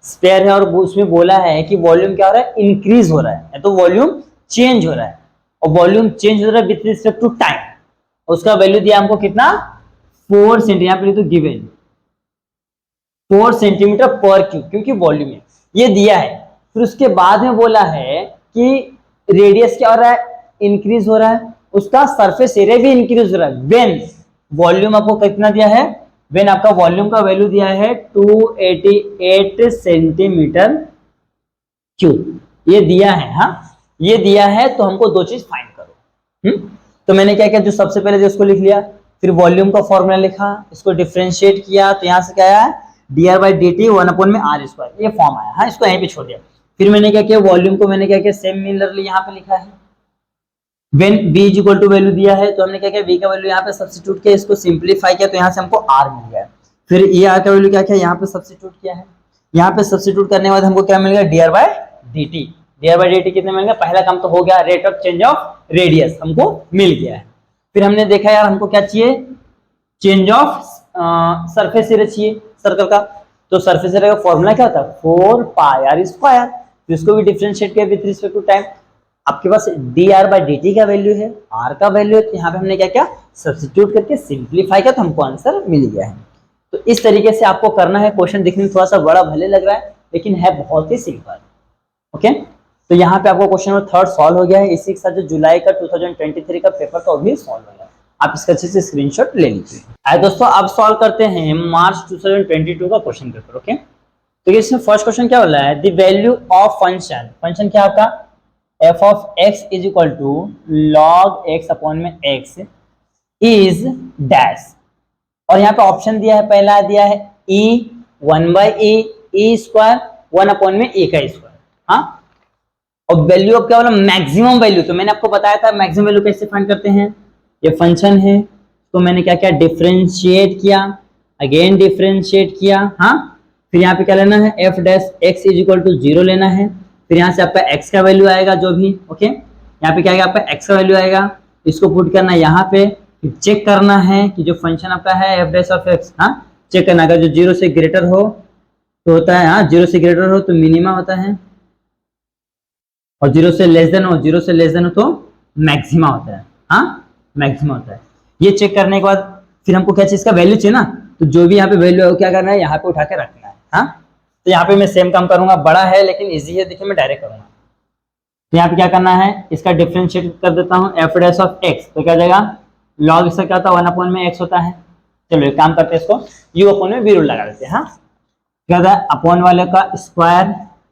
स्फीयर है और उसमें बोला है कि वॉल्यूम क्या हो रहा है इंक्रीज हो रहा है, तो वॉल्यूम चेंज हो रहा है, और वॉल्यूम चेंज हो रहा है विथ रिस्पेक्ट टू टाइम। उसका वैल्यू दिया हमको कितना 4 सेंटीमीटर, यहाँ पे तो गिवन 4 सेंटीमीटर पर क्यूब, क्योंकि वॉल्यूम है ये दिया है। फिर उसके बाद में बोला है कि रेडियस क्या हो रहा है इंक्रीज हो रहा है, उसका सरफेस एरिया भी इंक्रीज हो रहा है। व्हेन वॉल्यूम आपको कितना दिया है, व्हेन आपका वॉल्यूम का वैल्यू दिया है 288 सेंटीमीटर क्यूब, ये दिया है। हाँ, ये दिया है, तो हमको दो चीज फाइंड करो। तो मैंने क्या किया, जो सबसे पहले जो उसको लिख लिया, फिर वॉल्यूम का फॉर्मूला लिखा, इसको डिफरेंशिएट किया, तो यहाँ से क्या आया dr/dt 1/r², ये फॉर्म आया। हाँ, इसको यहीं पे छोड़ दिया। फिर मैंने क्या किया, वॉल्यूम को मैंने क्या किया सिमिलरली यहाँ पे लिखा है। When v is equal to value दिया है, तो हमने क्या किया v का वैल्यू यहाँ पे सब्स्टिट्यूट किया, इसको सिंपलीफाई किया, तो यहाँ से हमको r मिल गया। फिर ये r का वैल्यू क्या किया, यहाँ पे सब्स्टिट्यूट किया है, यहाँ पे सब्स्टिट्यूट करने के बाद हमको क्या मिल गया dr/dt। dr/dt कितने मिल गया, पहला काम तो हो गया, rate of change of radius हमको मिल गया है। फिर हमने देखा यार हमको क्या चाहिए, चेंज ऑफ सरफेस एरिया चाहिए सर्कल का। तो सरफेस एरिया का फॉर्मूला क्या होता है 4πr²। इसको भी डिफरेंशिएट किया विद रिस्पेक्ट टू टाइम। आपके पास dr/dt का वैल्यू है, r का वैल्यू है, तो यहाँ पे हमने क्या किया सब्स्टिट्यूट करके सिंपलीफाई किया, तो हमको आंसर मिल गया है। तो इस तरीके से आपको करना है। क्वेश्चन दिखने में थोड़ा सा बड़ा भले लग रहा है, लेकिन है बहुत ही सिंपल। ओके, तो यहाँ पे आपको क्वेश्चन नंबर 3 सॉल्व हो गया है। इसी के साथ जो जुलाई का 2023 का पेपर का भी सॉल्व हो गया। आप इसका अच्छे से स्क्रीनशॉट ले लीजिए। आइए दोस्तों, अब सॉल्व करते हैं मार्च 2022 का क्वेश्चन पेपर। ओके, तो इसमें फर्स्ट क्वेश्चन क्या बोला है, the value of function, function क्या आपका f of x is equal to log x upon में x इज डैश, और यहाँ पे ऑप्शन दिया है, पहला दिया है e 1/e, ए स्क्वायर 1/a²। हाँ, और वैल्यू ऑफ क्या बोला, मैक्सिमम वैल्यू। तो मैंने आपको बताया था मैक्सिमम वैल्यू कैसे फाइंड करते हैं। ये फंक्शन है, तो मैंने क्या किया, डिफरेंशिएट किया, अगेन डिफरेंशिएट किया। हाँ, फिर यहाँ पे क्या लेना है, F dash X is equal to 0 लेना है। फिर यहाँ से आपका एक्स का वैल्यू आएगा जो भी, ओके, यहाँ पे क्या आएगा, आपका एक्स का वैल्यू आएगा, इसको पुट करना है यहाँ पे। फिर चेक करना है कि जो फंक्शन आपका है एफ डैश ऑफ एक्स, हाँ, चेक करना, अगर जो 0 से ग्रेटर हो तो होता है, हाँ, 0 से ग्रेटर हो तो मिनिमा होता है, और 0 से लेस देन हो, 0 से लेस देन हो तो मैक्सिमा होता है। हाँ, मैक्सिमा होता है। ये चेक करने के बाद फिर हमको क्या चीज का वैल्यू चाहिए ना, तो जो भी यहाँ पे वैल्यू है वो क्या करना है, यहाँ पे उठा के रखना है। हाँ, तो यहाँ पे मैं सेम काम करूंगा, बड़ा है लेकिन इजी है, देखिए मैं डायरेक्ट करूंगा। तो यहाँ पे क्या करना है, इसका डिफरेंशिएट कर देता हूँ, एफ डैश ऑफ एक्स, तो क्या जाएगा, लॉग इसका क्या होता है, 1/x होता है। चलो एक काम करते हैं, इसको u अपॉन में v रूल लगा देते हैं। हाँ, क्या होता है, अपॉन वाले का स्क्वायर,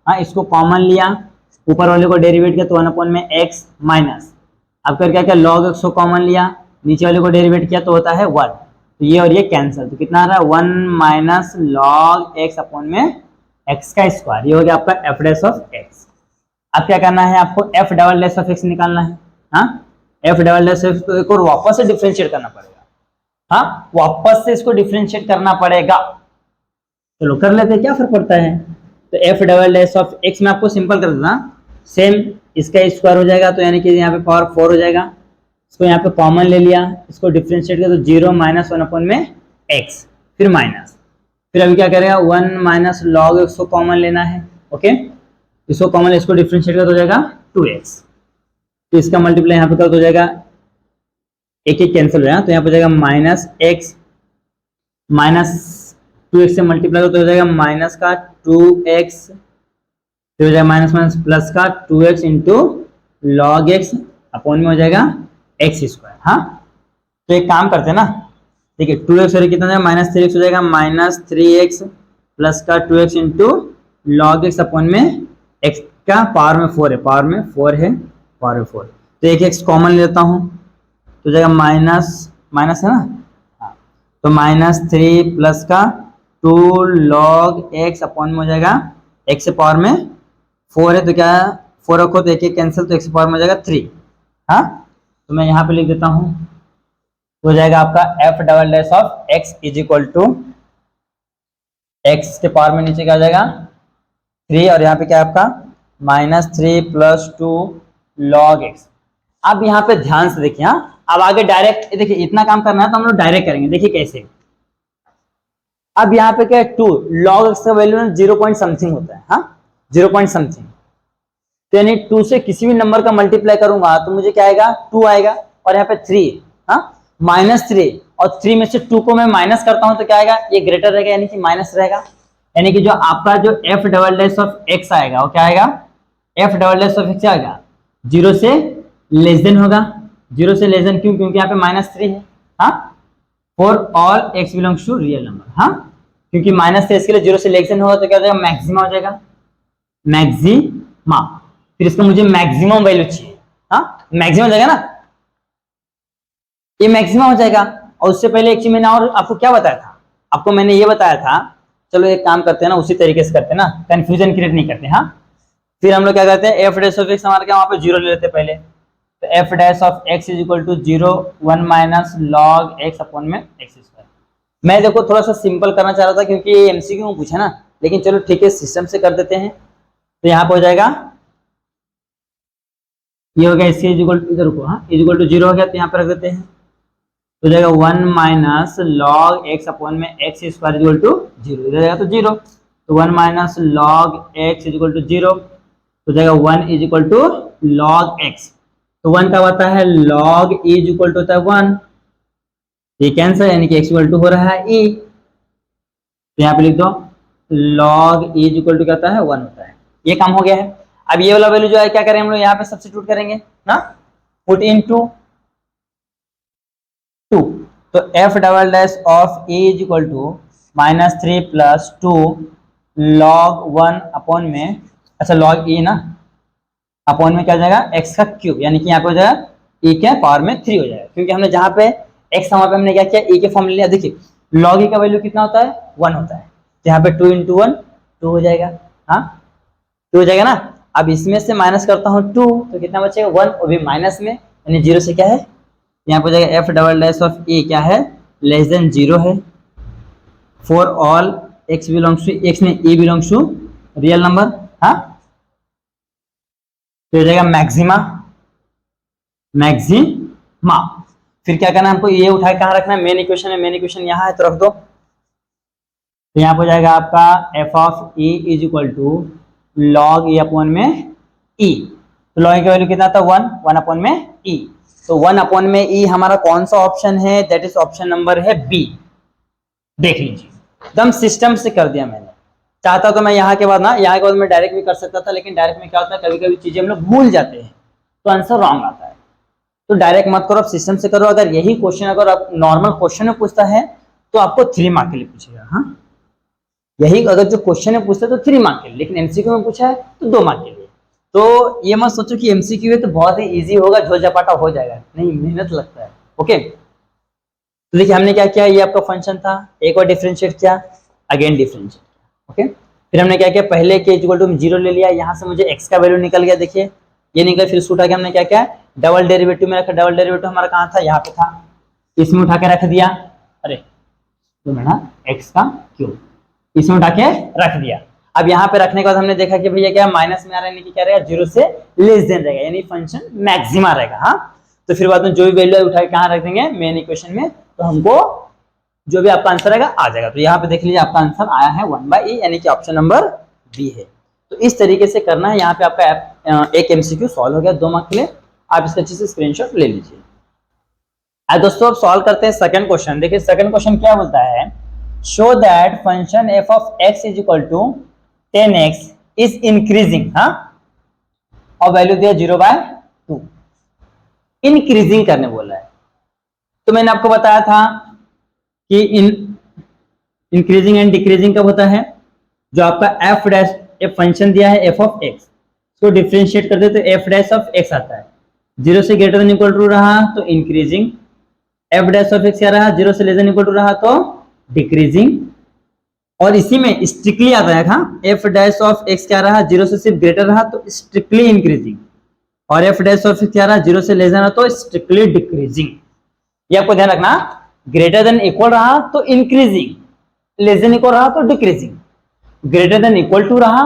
हाँ, इसको कॉमन लिया, ऊपर वाले को डेरिवेट किया तो 1/x माइनस, अब कर क्या क्या, लॉग x को कॉमन लिया, नीचे वाले को डेरिवेट किया तो होता है 1, तो ये और ये कैंसिल, तो कितना आ रहा है, 1 माइनस लॉग x अपॉन में x का स्क्वायर। ये हो गया आपका एफ डैश ऑफ x। अब क्या करना है, आपको F double dash of x निकालना है। हाँ, F double dash of x को वापस से डिफरेंशिएट करना पड़ेगा। हाँ, वापस से इसको डिफरेंशिएट करना पड़ेगा। चलो कर लेते हैं, क्या फर्क पड़ता है। तो F double dash of x में आपको सिंपल कर देना, सेम इसका स्क्वायर हो जाएगा, तो यानी कि यहाँ पे पावर 4 हो जाएगा, इसको यहाँ पे कॉमन ले लिया, इसको डिफरेंशिएट किया तो 0 माइनस 1/x, फिर माइनस, फिर अभी क्या करेगा, 1 माइनस लॉग x को कॉमन लेना है। ओके, इसको कॉमन, इसको डिफरेंशिएट कर, हो जाएगा 2x, तो इसका मल्टीप्लाई यहाँ पे कर, हो जाएगा एक एक कैंसिल हो जाएगा, तो यहाँ पे हो जाएगा माइनस एक्स, माइनस 2x से मल्टीप्लाई कर तो हो जाएगा माइनस का 2x, फिर हो जाएगा माइनस माइनस प्लस का 2x into log x upon में हो जाएगा एक्स स्क्वायर। हाँ, तो एक काम करते हैं ना, देखिए 2x और कितना हो जाएगा, माइनस 3x हो जाएगा, माइनस 3x प्लस का 2x into log x upon में x का पावर में 4 है, पावर में 4 है, पावर में 4, तो एक x कॉमन लेता हूँ तो जाएगा माइनस, माइनस है ना, हाँ, तो माइनस 3 प्लस का 2 लॉग x अपॉन में हो जाएगा x से पावर में 4 है, तो क्या 4 रखो तो एक एक कैंसिल, तो x से पावर में हो जाएगा 3। हाँ, तो मैं यहाँ पे लिख देता हूँ, तो हो जाएगा आपका F double dash of x is equal to x के पावर में नीचे क्या आ जाएगा 3, और यहाँ पे क्या है आपका माइनस 3 प्लस 2 लॉग x। अब यहाँ पे ध्यान से देखिए, हाँ, अब आगे डायरेक्ट देखिए, इतना काम करना है तो हम लोग डायरेक्ट करेंगे, देखिए कैसे। अब यहाँ पे क्या है, 2 लॉग x का वैल्यू 0 पॉइंट समथिंग होता है। हाँ, 0 पॉइंट समथिंग, तो यानी 2 से किसी भी नंबर का मल्टीप्लाई करूंगा तो मुझे क्या आएगा, 2 आएगा, और यहाँ पे 3, हाँ, माइनस 3, और 3 में से 2 को मैं माइनस करता हूं तो क्या आएगा, ये ग्रेटर रहेगा, यानी कि माइनस रहेगा, यानी कि जो आपका जो F double dash of x आएगा वो क्या आएगा, F double dash of x आएगा 0 से लेस देन होगा। 0 से लेस देन क्यों, क्योंकि यहाँ पे माइनस 3 है। हाँ, for all X belongs to real number. हाँ, क्योंकि माइनस 3 के लिए 0 से लेस देन होगा तो क्या हो जाएगा, मैक्सिमा हो जाएगा, मैक्सिमा। फिर इसका मुझे मैक्सिमम वैल्यू चाहिए। हाँ, मैक्सिमम हो जाएगा ना, ये मैक्सिमम हो जाएगा। और उससे पहले एक चीज मैंने और आपको क्या बताया था, आपको मैंने ये बताया था, चलो एक काम करते हैं ना, उसी तरीके से करते हैं ना, कंफ्यूजन क्रिएट नहीं करते। हाँ, फिर हम लोग क्या करते हैं, एफ डैश ऑफ एक्स हमारे क्या, वहां पे 0 ले लेते हैं पहले, तो F dash of X is equal to 0 1 minus log X upon में एक्स स्क्वायर। मैं देखो थोड़ा सा सिंपल करना चाह रहा था क्योंकि ये एमसीक्यू में पूछा ना, लेकिन चलो ठीक है, सिस्टम से कर देते हैं। तो यहाँ पे हो जाएगा, ये हो गया इसके इज इक्वल टू, इधर को, हाँ, इज इक्वल टू 0 हो गया, तो यहाँ पे रख देते हैं, तो जाएगा 1 माइनस लॉग एक्स अपॉन में एक्स स्क्वायर इक्वल टू 0, इधर जाएगा तो 0, तो 1 minus log X is equal to 0, तो जाएगा 1 is equal to log X, तो 1 का होता है log e is equal to होता है 1, ये कैंसर, यानी कि x इक्वल टू हो रहा है e, तो यहाँ पे लिख दो log e is equal to क्या होता है 1 होता है। ये काम हो गया है। अब ये वाला वैल्यू जो है क्या करें हम लोग, यहाँ पे सब्स्टिट्यूट करेंगे ना, पुट इन टू 2, तो F double dash of A is equal to minus 3 plus 2 log 1 upon में, अच्छा लॉग e ना, अपॉन में क्या हो जाएगा x का क्यूब, यानी कि यहाँ पे हो जाएगा e के पावर में 3 हो जाएगा, क्योंकि हमने जहाँ पे x वहां पे हमने क्या किया, e के फॉर्म ले लिया। देखिए लॉग e का वैल्यू कितना होता है 1 होता है, तो यहाँ पे 2 इंटू 1 2 हो जाएगा। हाँ 2 हो जाएगा ना। अब इसमें से माइनस करता हूँ 2 तो कितना बचेगा 1, वो भी माइनस में, यानी 0 से क्या है यहाँ पे हो जाएगा F double dash of A क्या है लेस देन 0 है। For all X belongs to X में A belongs to real number. हाँ तो हो जाएगा मैक्सिमा, मैक्सिमा। फिर क्या करना है हमको, ये उठाए कहाँ रखना है, मेन इक्वेशन है, मेन इक्वेशन यहाँ है तो रख दो। तो यहाँ पर हो जाएगा आपका F of E is equal to log A upon में ई। तो लॉग की वैल्यू कितना था 1, 1 अपॉन में ई। तो 1 अपॉन में ई हमारा कौन सा ऑप्शन है, दैट इज ऑप्शन नंबर है बी। देख लीजिए एकदम सिस्टम से कर दिया मैंने। चाहता तो मैं यहाँ के बाद ना, यहाँ के बाद मैं डायरेक्ट भी कर सकता था, लेकिन डायरेक्ट में क्या होता है कभी कभी चीजें हम लोग भूल जाते हैं तो आंसर रॉन्ग आता है। तो डायरेक्ट मत करो, आप सिस्टम से करो। अगर यही क्वेश्चन अगर आप नॉर्मल क्वेश्चन में पूछता है तो आपको 3 मार्क के लिए पूछेगा। हाँ यही अगर जो क्वेश्चन में पूछता है तो 3 मार्क के लिए, लेकिन एमसीक्यू में पूछा है तो 2 मार्क के लिए। तो ये मत सोचो कि एमसीक्यू है तो बहुत ही इजी होगा, झोल-झापाटा हो जाएगा, नहीं मेहनत लगता है। ओके तो देखिए हमने क्या किया, ये आपका फंक्शन था, एक और डिफरेंशिएट किया, अगेन डिफरेंशिएट किया। ओके फिर हमने क्या किया, पहले के इक्वल टू 0 ले लिया, यहाँ से मुझे x का वैल्यू निकल गया, देखिए ये निकल, फिर उसको उठा के हमने क्या किया डबल डेरिवेटिव में रखा। डबल डेरिवेटिव हमारा कहाँ था, यहाँ पे था, इसमें उठा के रख दिया। अरे तो मैंने x का क्यूब इसमें उठा के रख दिया। अब यहाँ पे रखने के बाद हमने देखा कि भैया क्या माइनस में आ रहा है, क्या रहेगा 0 से लेस देन रहेगा, यानी फंक्शन मैक्सिमा रहेगा। हाँ तो फिर बाद में जो भी वैल्यू है उठा के कहाँ रख देंगे मेन इक्वेशन में, तो हमको जो भी आपका आंसर आएगा आ जाएगा। तो यहाँ पे देख लीजिए आपका आंसर आया है 1/e, यानी कि ऑप्शन नंबर बी है। तो इस तरीके से करना है। यहाँ पे आपका एक एमसीक्यू सॉल्व हो गया 2 मार्क के लिए, आप इसका अच्छे से स्क्रीनशॉट ले लीजिए। आज दोस्तों अब सॉल्व करते हैं सेकंड क्वेश्चन। देखिए सेकंड क्वेश्चन क्या बोलता है, show that function f of x is equal to 10x is increasing. हाँ और वैल्यू दिया 0/2, इंक्रीजिंग करने बोला है। तो मैंने आपको बताया था कि इंक्रीजिंग एंड डिक्रीजिंग कब होता है, जो आपका f डैश एक फंक्शन दिया है f ऑफ x, तो डिफरेंशिएट कर दे तो f डैश ऑफ x आता है, 0 से ग्रेटर देन इक्वल टू रहा तो increasing, f dash of x क्या रहा 0 से लेस देन इक्वल टू रहा तो डिक्रीजिंग, और इसी में स्ट्रिक्टली आता है। हाँ f डैश ऑफ x क्या रहा 0 से सिर्फ ग्रेटर रहा तो स्ट्रिक्टली इंक्रीजिंग, और f डैश ऑफ x क्या रहा 0 से लेस देन तो स्ट्रिक्टली डिक्रीजिंग। ये आपको ध्यान रखना, ग्रेटर देन इक्वल रहा तो इंक्रीजिंग, लेस देन इक्वल रहा तो decreasing, greater than equal to रहा,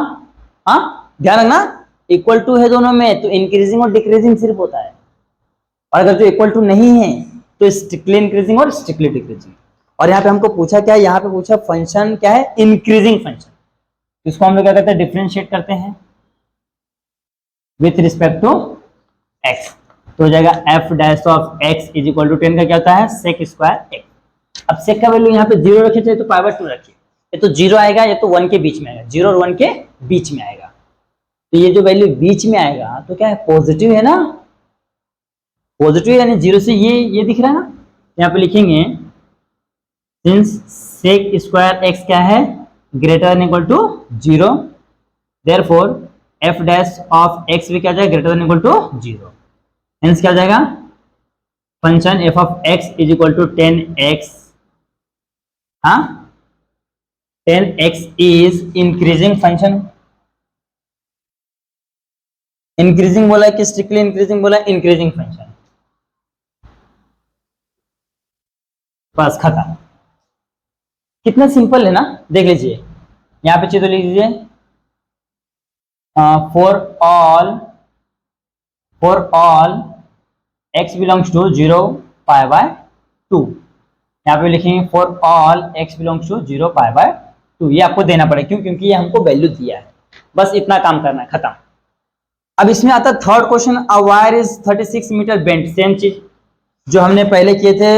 हाँ ध्यान रखना इक्वल टू है दोनों में तो इंक्रीजिंग और डिक्रीजिंग सिर्फ होता है, और अगर जो इक्वल टू नहीं है तो स्ट्रिक्टली इंक्रीजिंग और स्ट्रिक्टली डिक्रीजिंग। और यहाँ पे हमको पूछा क्या है, यहाँ पे पूछा फंक्शन क्या है इंक्रीजिंग फंक्शन, इसको हम लोग क्या करते हैं डिफरेंशिएट करते हैं विथ रिस्पेक्ट टू x। तो हो जाएगा f dash of x is equal to 10 का क्या होता है sec स्क्वायर x। अब sec का वैल्यू यहाँ पे 0 रखे चाहे तो π/2 रखिए, ये तो 0 आएगा ये तो 1 के बीच में आएगा, 0 और 1 के बीच में आएगा। तो ये जो वैल्यू बीच में आएगा तो क्या है पॉजिटिव है ना, पॉजिटिव यानी 0 से ये दिख रहा है ना, यहाँ पे लिखेंगे सिंस sec स्क्वायर x क्या है greater than equal to 0, therefore f dash of x भी क्या जाएगा greater than equal to 0, hence क्या हो जाएगा function f of x is equal to 10x। हाँ 10x is increasing function, increasing बोला है कि स्ट्रिक्टली इंक्रीजिंग बोला है, इंक्रीजिंग फंक्शन, बस खत्म। कितना सिंपल है ना, देख लीजिए यहाँ पे चीज तो लिख दीजिए for all x belongs to 0 π/2, यहाँ पे लिखेंगे for all x belongs to 0 π/2। ये आपको देना पड़ेगा क्यों, क्योंकि ये हमको वैल्यू दिया है, बस इतना काम करना है खत्म। अब इसमें आता है third question, a wire is 36 metre bent, same चीज जो हमने पहले किए थे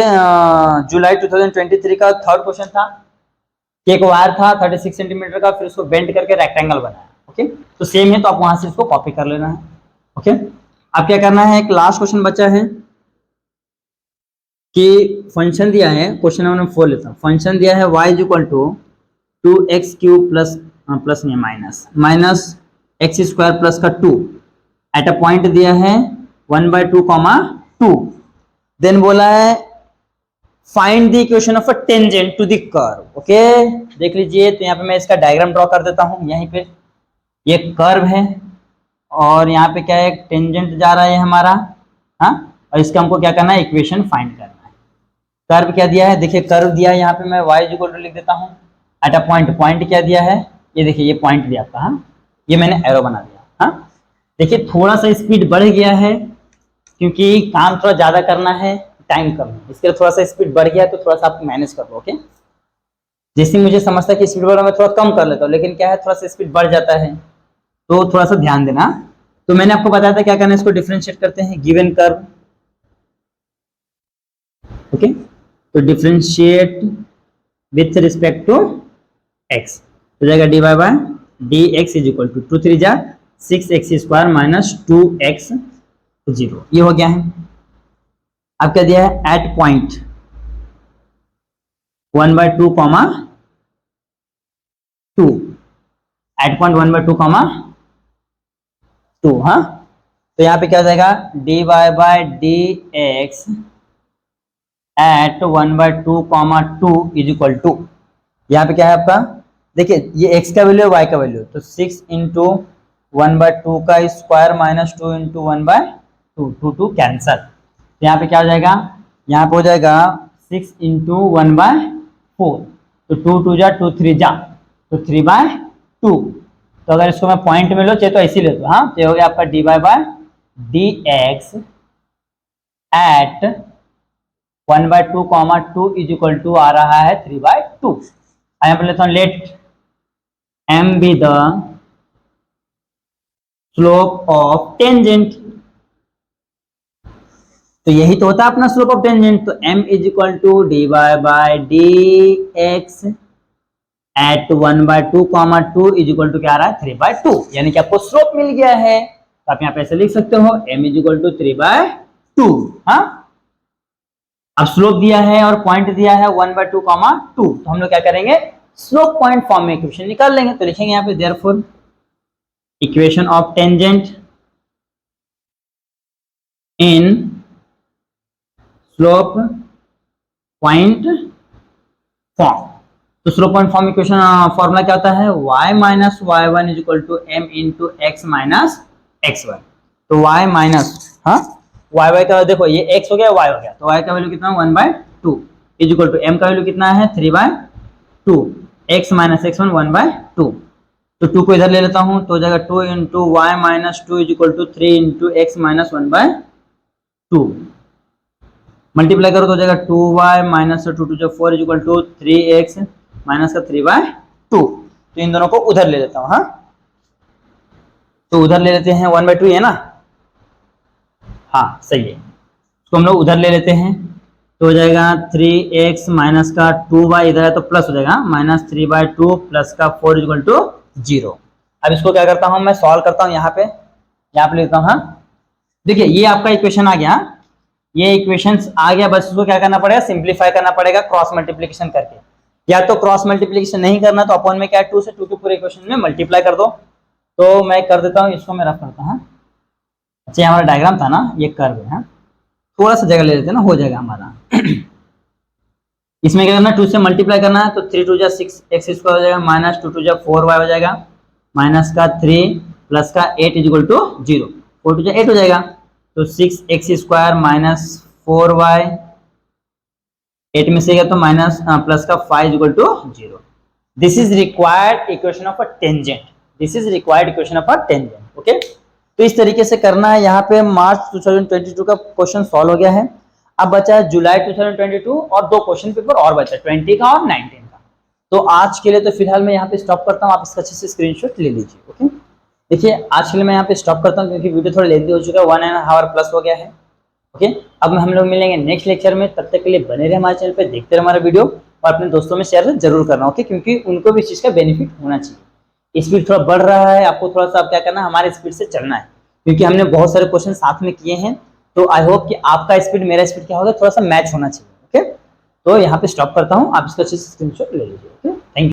जुलाई 2023 का थर्ड क्वेश्चन था, एक वायर था 36 सेंटीमीटर का, फिर उसको बेंड करके रेक्टेंगल बनाया। ओके तो सेम है तो आप वहां से इसको कॉपी कर लेना है। ओके अब क्या करना है, एक लास्ट क्वेश्चन बचा है कि फंक्शन दिया है, क्वेश्चन नंबर 4 लेता हूं, फंक्शन दिया है y is equal to 2x³ plus नहीं माइनस x स्क्वायर प्लस का 2 एट अ पॉइंट दिया है 1/2, 2, देन बोला है find the equation of a tangent to the curve. Okay, देख लीजिए, तो यहाँ पे मैं इसका डायग्राम ड्रॉ कर देता हूँ। यहीं पे ये कर्व है और यहाँ पे क्या है, टेंजेंट जा रहा है हमारा, हाँ, और इसका हमको क्या करना है, इक्वेशन फाइंड करना है। कर्व क्या दिया है, देखिए कर्व दिया है, यहाँ पे मैं y इक्वल टू लिख देता हूँ एट अ पॉइंट। पॉइंट क्या दिया है, ये देखिए, ये पॉइंट दिया था, हाँ, ये मैंने एरो बना दिया, हाँ। देखिए थोड़ा सा स्पीड बढ़ गया है क्योंकि काम थोड़ा ज्यादा करना है, टाइम कम है, इसके लिए थोड़ा सा स्पीड बढ़ गया, तो थोड़ा सा आप मैनेज कर लो। ओके, जैसे मुझे समझता है कि स्पीड बढ़ा, मैं थोड़ा कम कर लेता हूँ, लेकिन क्या है, थोड़ा सा स्पीड बढ़ जाता है, तो थोड़ा सा ध्यान देना। तो मैंने आपको बताया था क्या करना है, इसको डिफरेंशिएट करते हैं, गिवन कर्व। ओके, तो differentiate with respect to x, हो जाएगा dy by dx is equal to 2 3 जा 6x स्क्वायर माइनस 2x 0। ये हो गया है। अब क्या दिया है, at point 1/2 comma 2, at point 1/2 comma 2, हाँ। तो यहाँ पे क्या हो जाएगा, dy by dx at 1/2 comma 2 is equal to, यहाँ पे क्या है आपका, देखिए ये x का वैल्यू है, y का वैल्यू, तो 6 इंटू 1/2 का स्क्वायर माइनस 2 इंटू 1/2, 2 कैंसल। यहाँ पे क्या हो जाएगा, यहाँ पे हो जाएगा 6 इंटू 1/4, तो 2 2 जा 2 3 जा, तो 3/2। तो अगर इसको मैं पॉइंट में लो, चाहे तो ऐसे ले लो, हाँ, तो हो गया आपका dy by dx at 1/2 comma 2 is equal to आ रहा है 3/2। यहाँ पर लेता हूँ, let m be the slope of tangent. तो यही तो होता है अपना स्लोप ऑफ टेंजेंट। तो m is equal to dy by dx at 1/2 comma 2 is equal to क्या आ रहा है, 3/2, यानी कि आपको स्लोप मिल गया है। तो आप यहाँ पे ऐसे लिख सकते हो, m इज इक्वल टू 3/2, हाँ। अब स्लोप दिया है और पॉइंट दिया है 1/2 कॉमा 2, तो हम लोग क्या करेंगे, स्लोप पॉइंट फॉर्म में इक्वेशन निकाल लेंगे। तो लिखेंगे यहाँ पे therefore equation of tangent in slope point form. तो slope point form equation formula क्या होता है, y minus y1 is equal to m into x minus x1। तो y माइनस, हाँ, y का देखो, ये x हो गया, y हो गया, तो y का वैल्यू कितना, 1/2 इज इक्वल टू m का वैल्यू कितना है, 3/2, x माइनस x1 1/2। तो 2 को इधर ले लेता हूँ, तो हो जाएगा 2 into Y minus 2 is equal to 3 into X minus 1/2। Multiply करो तो हो जाएगा 2y minus 2 2 4 is equal to 3x minus का 3/2। तो इन दोनों को उधर ले लेता हूँ, हाँ, तो उधर ले लेते हैं, 1/2 है ना, हाँ सही है, तो हम लोग उधर ले लेते हैं, तो हो जाएगा 3x माइनस का 2y इधर है तो प्लस हो जाएगा, माइनस 3/2 प्लस का 4 इज इक्वल टू 0। अब इसको क्या करता हूँ, मैं सॉल्व करता हूँ, यहाँ पे लिखता हूँ, हाँ। देखिए ये आपका इक्वेशन आ गया, ये इक्वेशंस आ गया, बस इसको क्या करना पड़ेगा, सिंप्लीफाई करना पड़ेगा क्रॉस मल्टीप्लिकेशन करके, या तो क्रॉस मल्टीप्लिकेशन नहीं करना तो अपॉन में क्या है, 2 से 2 के पूरे इक्वेशन में मल्टीप्लाई कर दो। तो मैं कर देता हूँ, इसको मैं रफ करता हूँ। अच्छा, हमारा डायग्राम था ना, ये कर्व है, थोड़ा सा जगह ले लेते हैं ना, हो जाएगा हमारा। इसमें क्या करना, 2 से मल्टीप्लाई करना है, तो 3 2 जा 6x स्क्वायर हो जाएगा, माइनस 2 2 जा 4y हो जाएगा, माइनस का 3 प्लस का 8 इज इक्वल टू 0, 4 2 जा 8 हो जाएगा, तो 6x स्क्वायर माइनस 4y, 8 में से गया तो माइनस प्लस का 5 is equal to 0। This is required equation of a tangent, this is required equation of a tangent. Okay, तो इस तरीके से करना है। यहाँ पे मार्च 2022 का क्वेश्चन सॉल्व हो गया है। अब बचा है जुलाई 2022 और 2 क्वेश्चन पेपर और बचा है, 20 का और 19 का। तो आज के लिए तो फिलहाल मैं यहाँ पे स्टॉप करता हूँ, आप इसका अच्छे से स्क्रीनशॉट ले लीजिए। ओके, देखिए आज के लिए मैं यहाँ पे स्टॉप करता हूँ क्योंकि वीडियो थोड़ा लेंथी हो चुका है, 1.5 आवर प्लस हो गया है। ओके, अब हम लोग मिलेंगे नेक्स्ट लेक्चर में, तब तक के लिए बने रहे हमारे चैनल पे, देखते रहे हमारा वीडियो और अपने दोस्तों में शेयर जरूर करना। ओके, क्योंकि उनको भी इस चीज का बेनिफिट होना चाहिए। स्पीड थोड़ा बढ़ रहा है, आपको थोड़ा सा अब क्या करना है, हमारे स्पीड से चलना है, क्योंकि हमने बहुत सारे क्वेश्चन साथ में किए हैं। तो आई होप कि आपका स्पीड मेरा स्पीड क्या होगा, थोड़ा सा मैच होना चाहिए। ओके, तो यहाँ पे स्टॉप करता हूँ, आप इसका अच्छे से स्क्रीनशॉट ले लीजिए। ओके।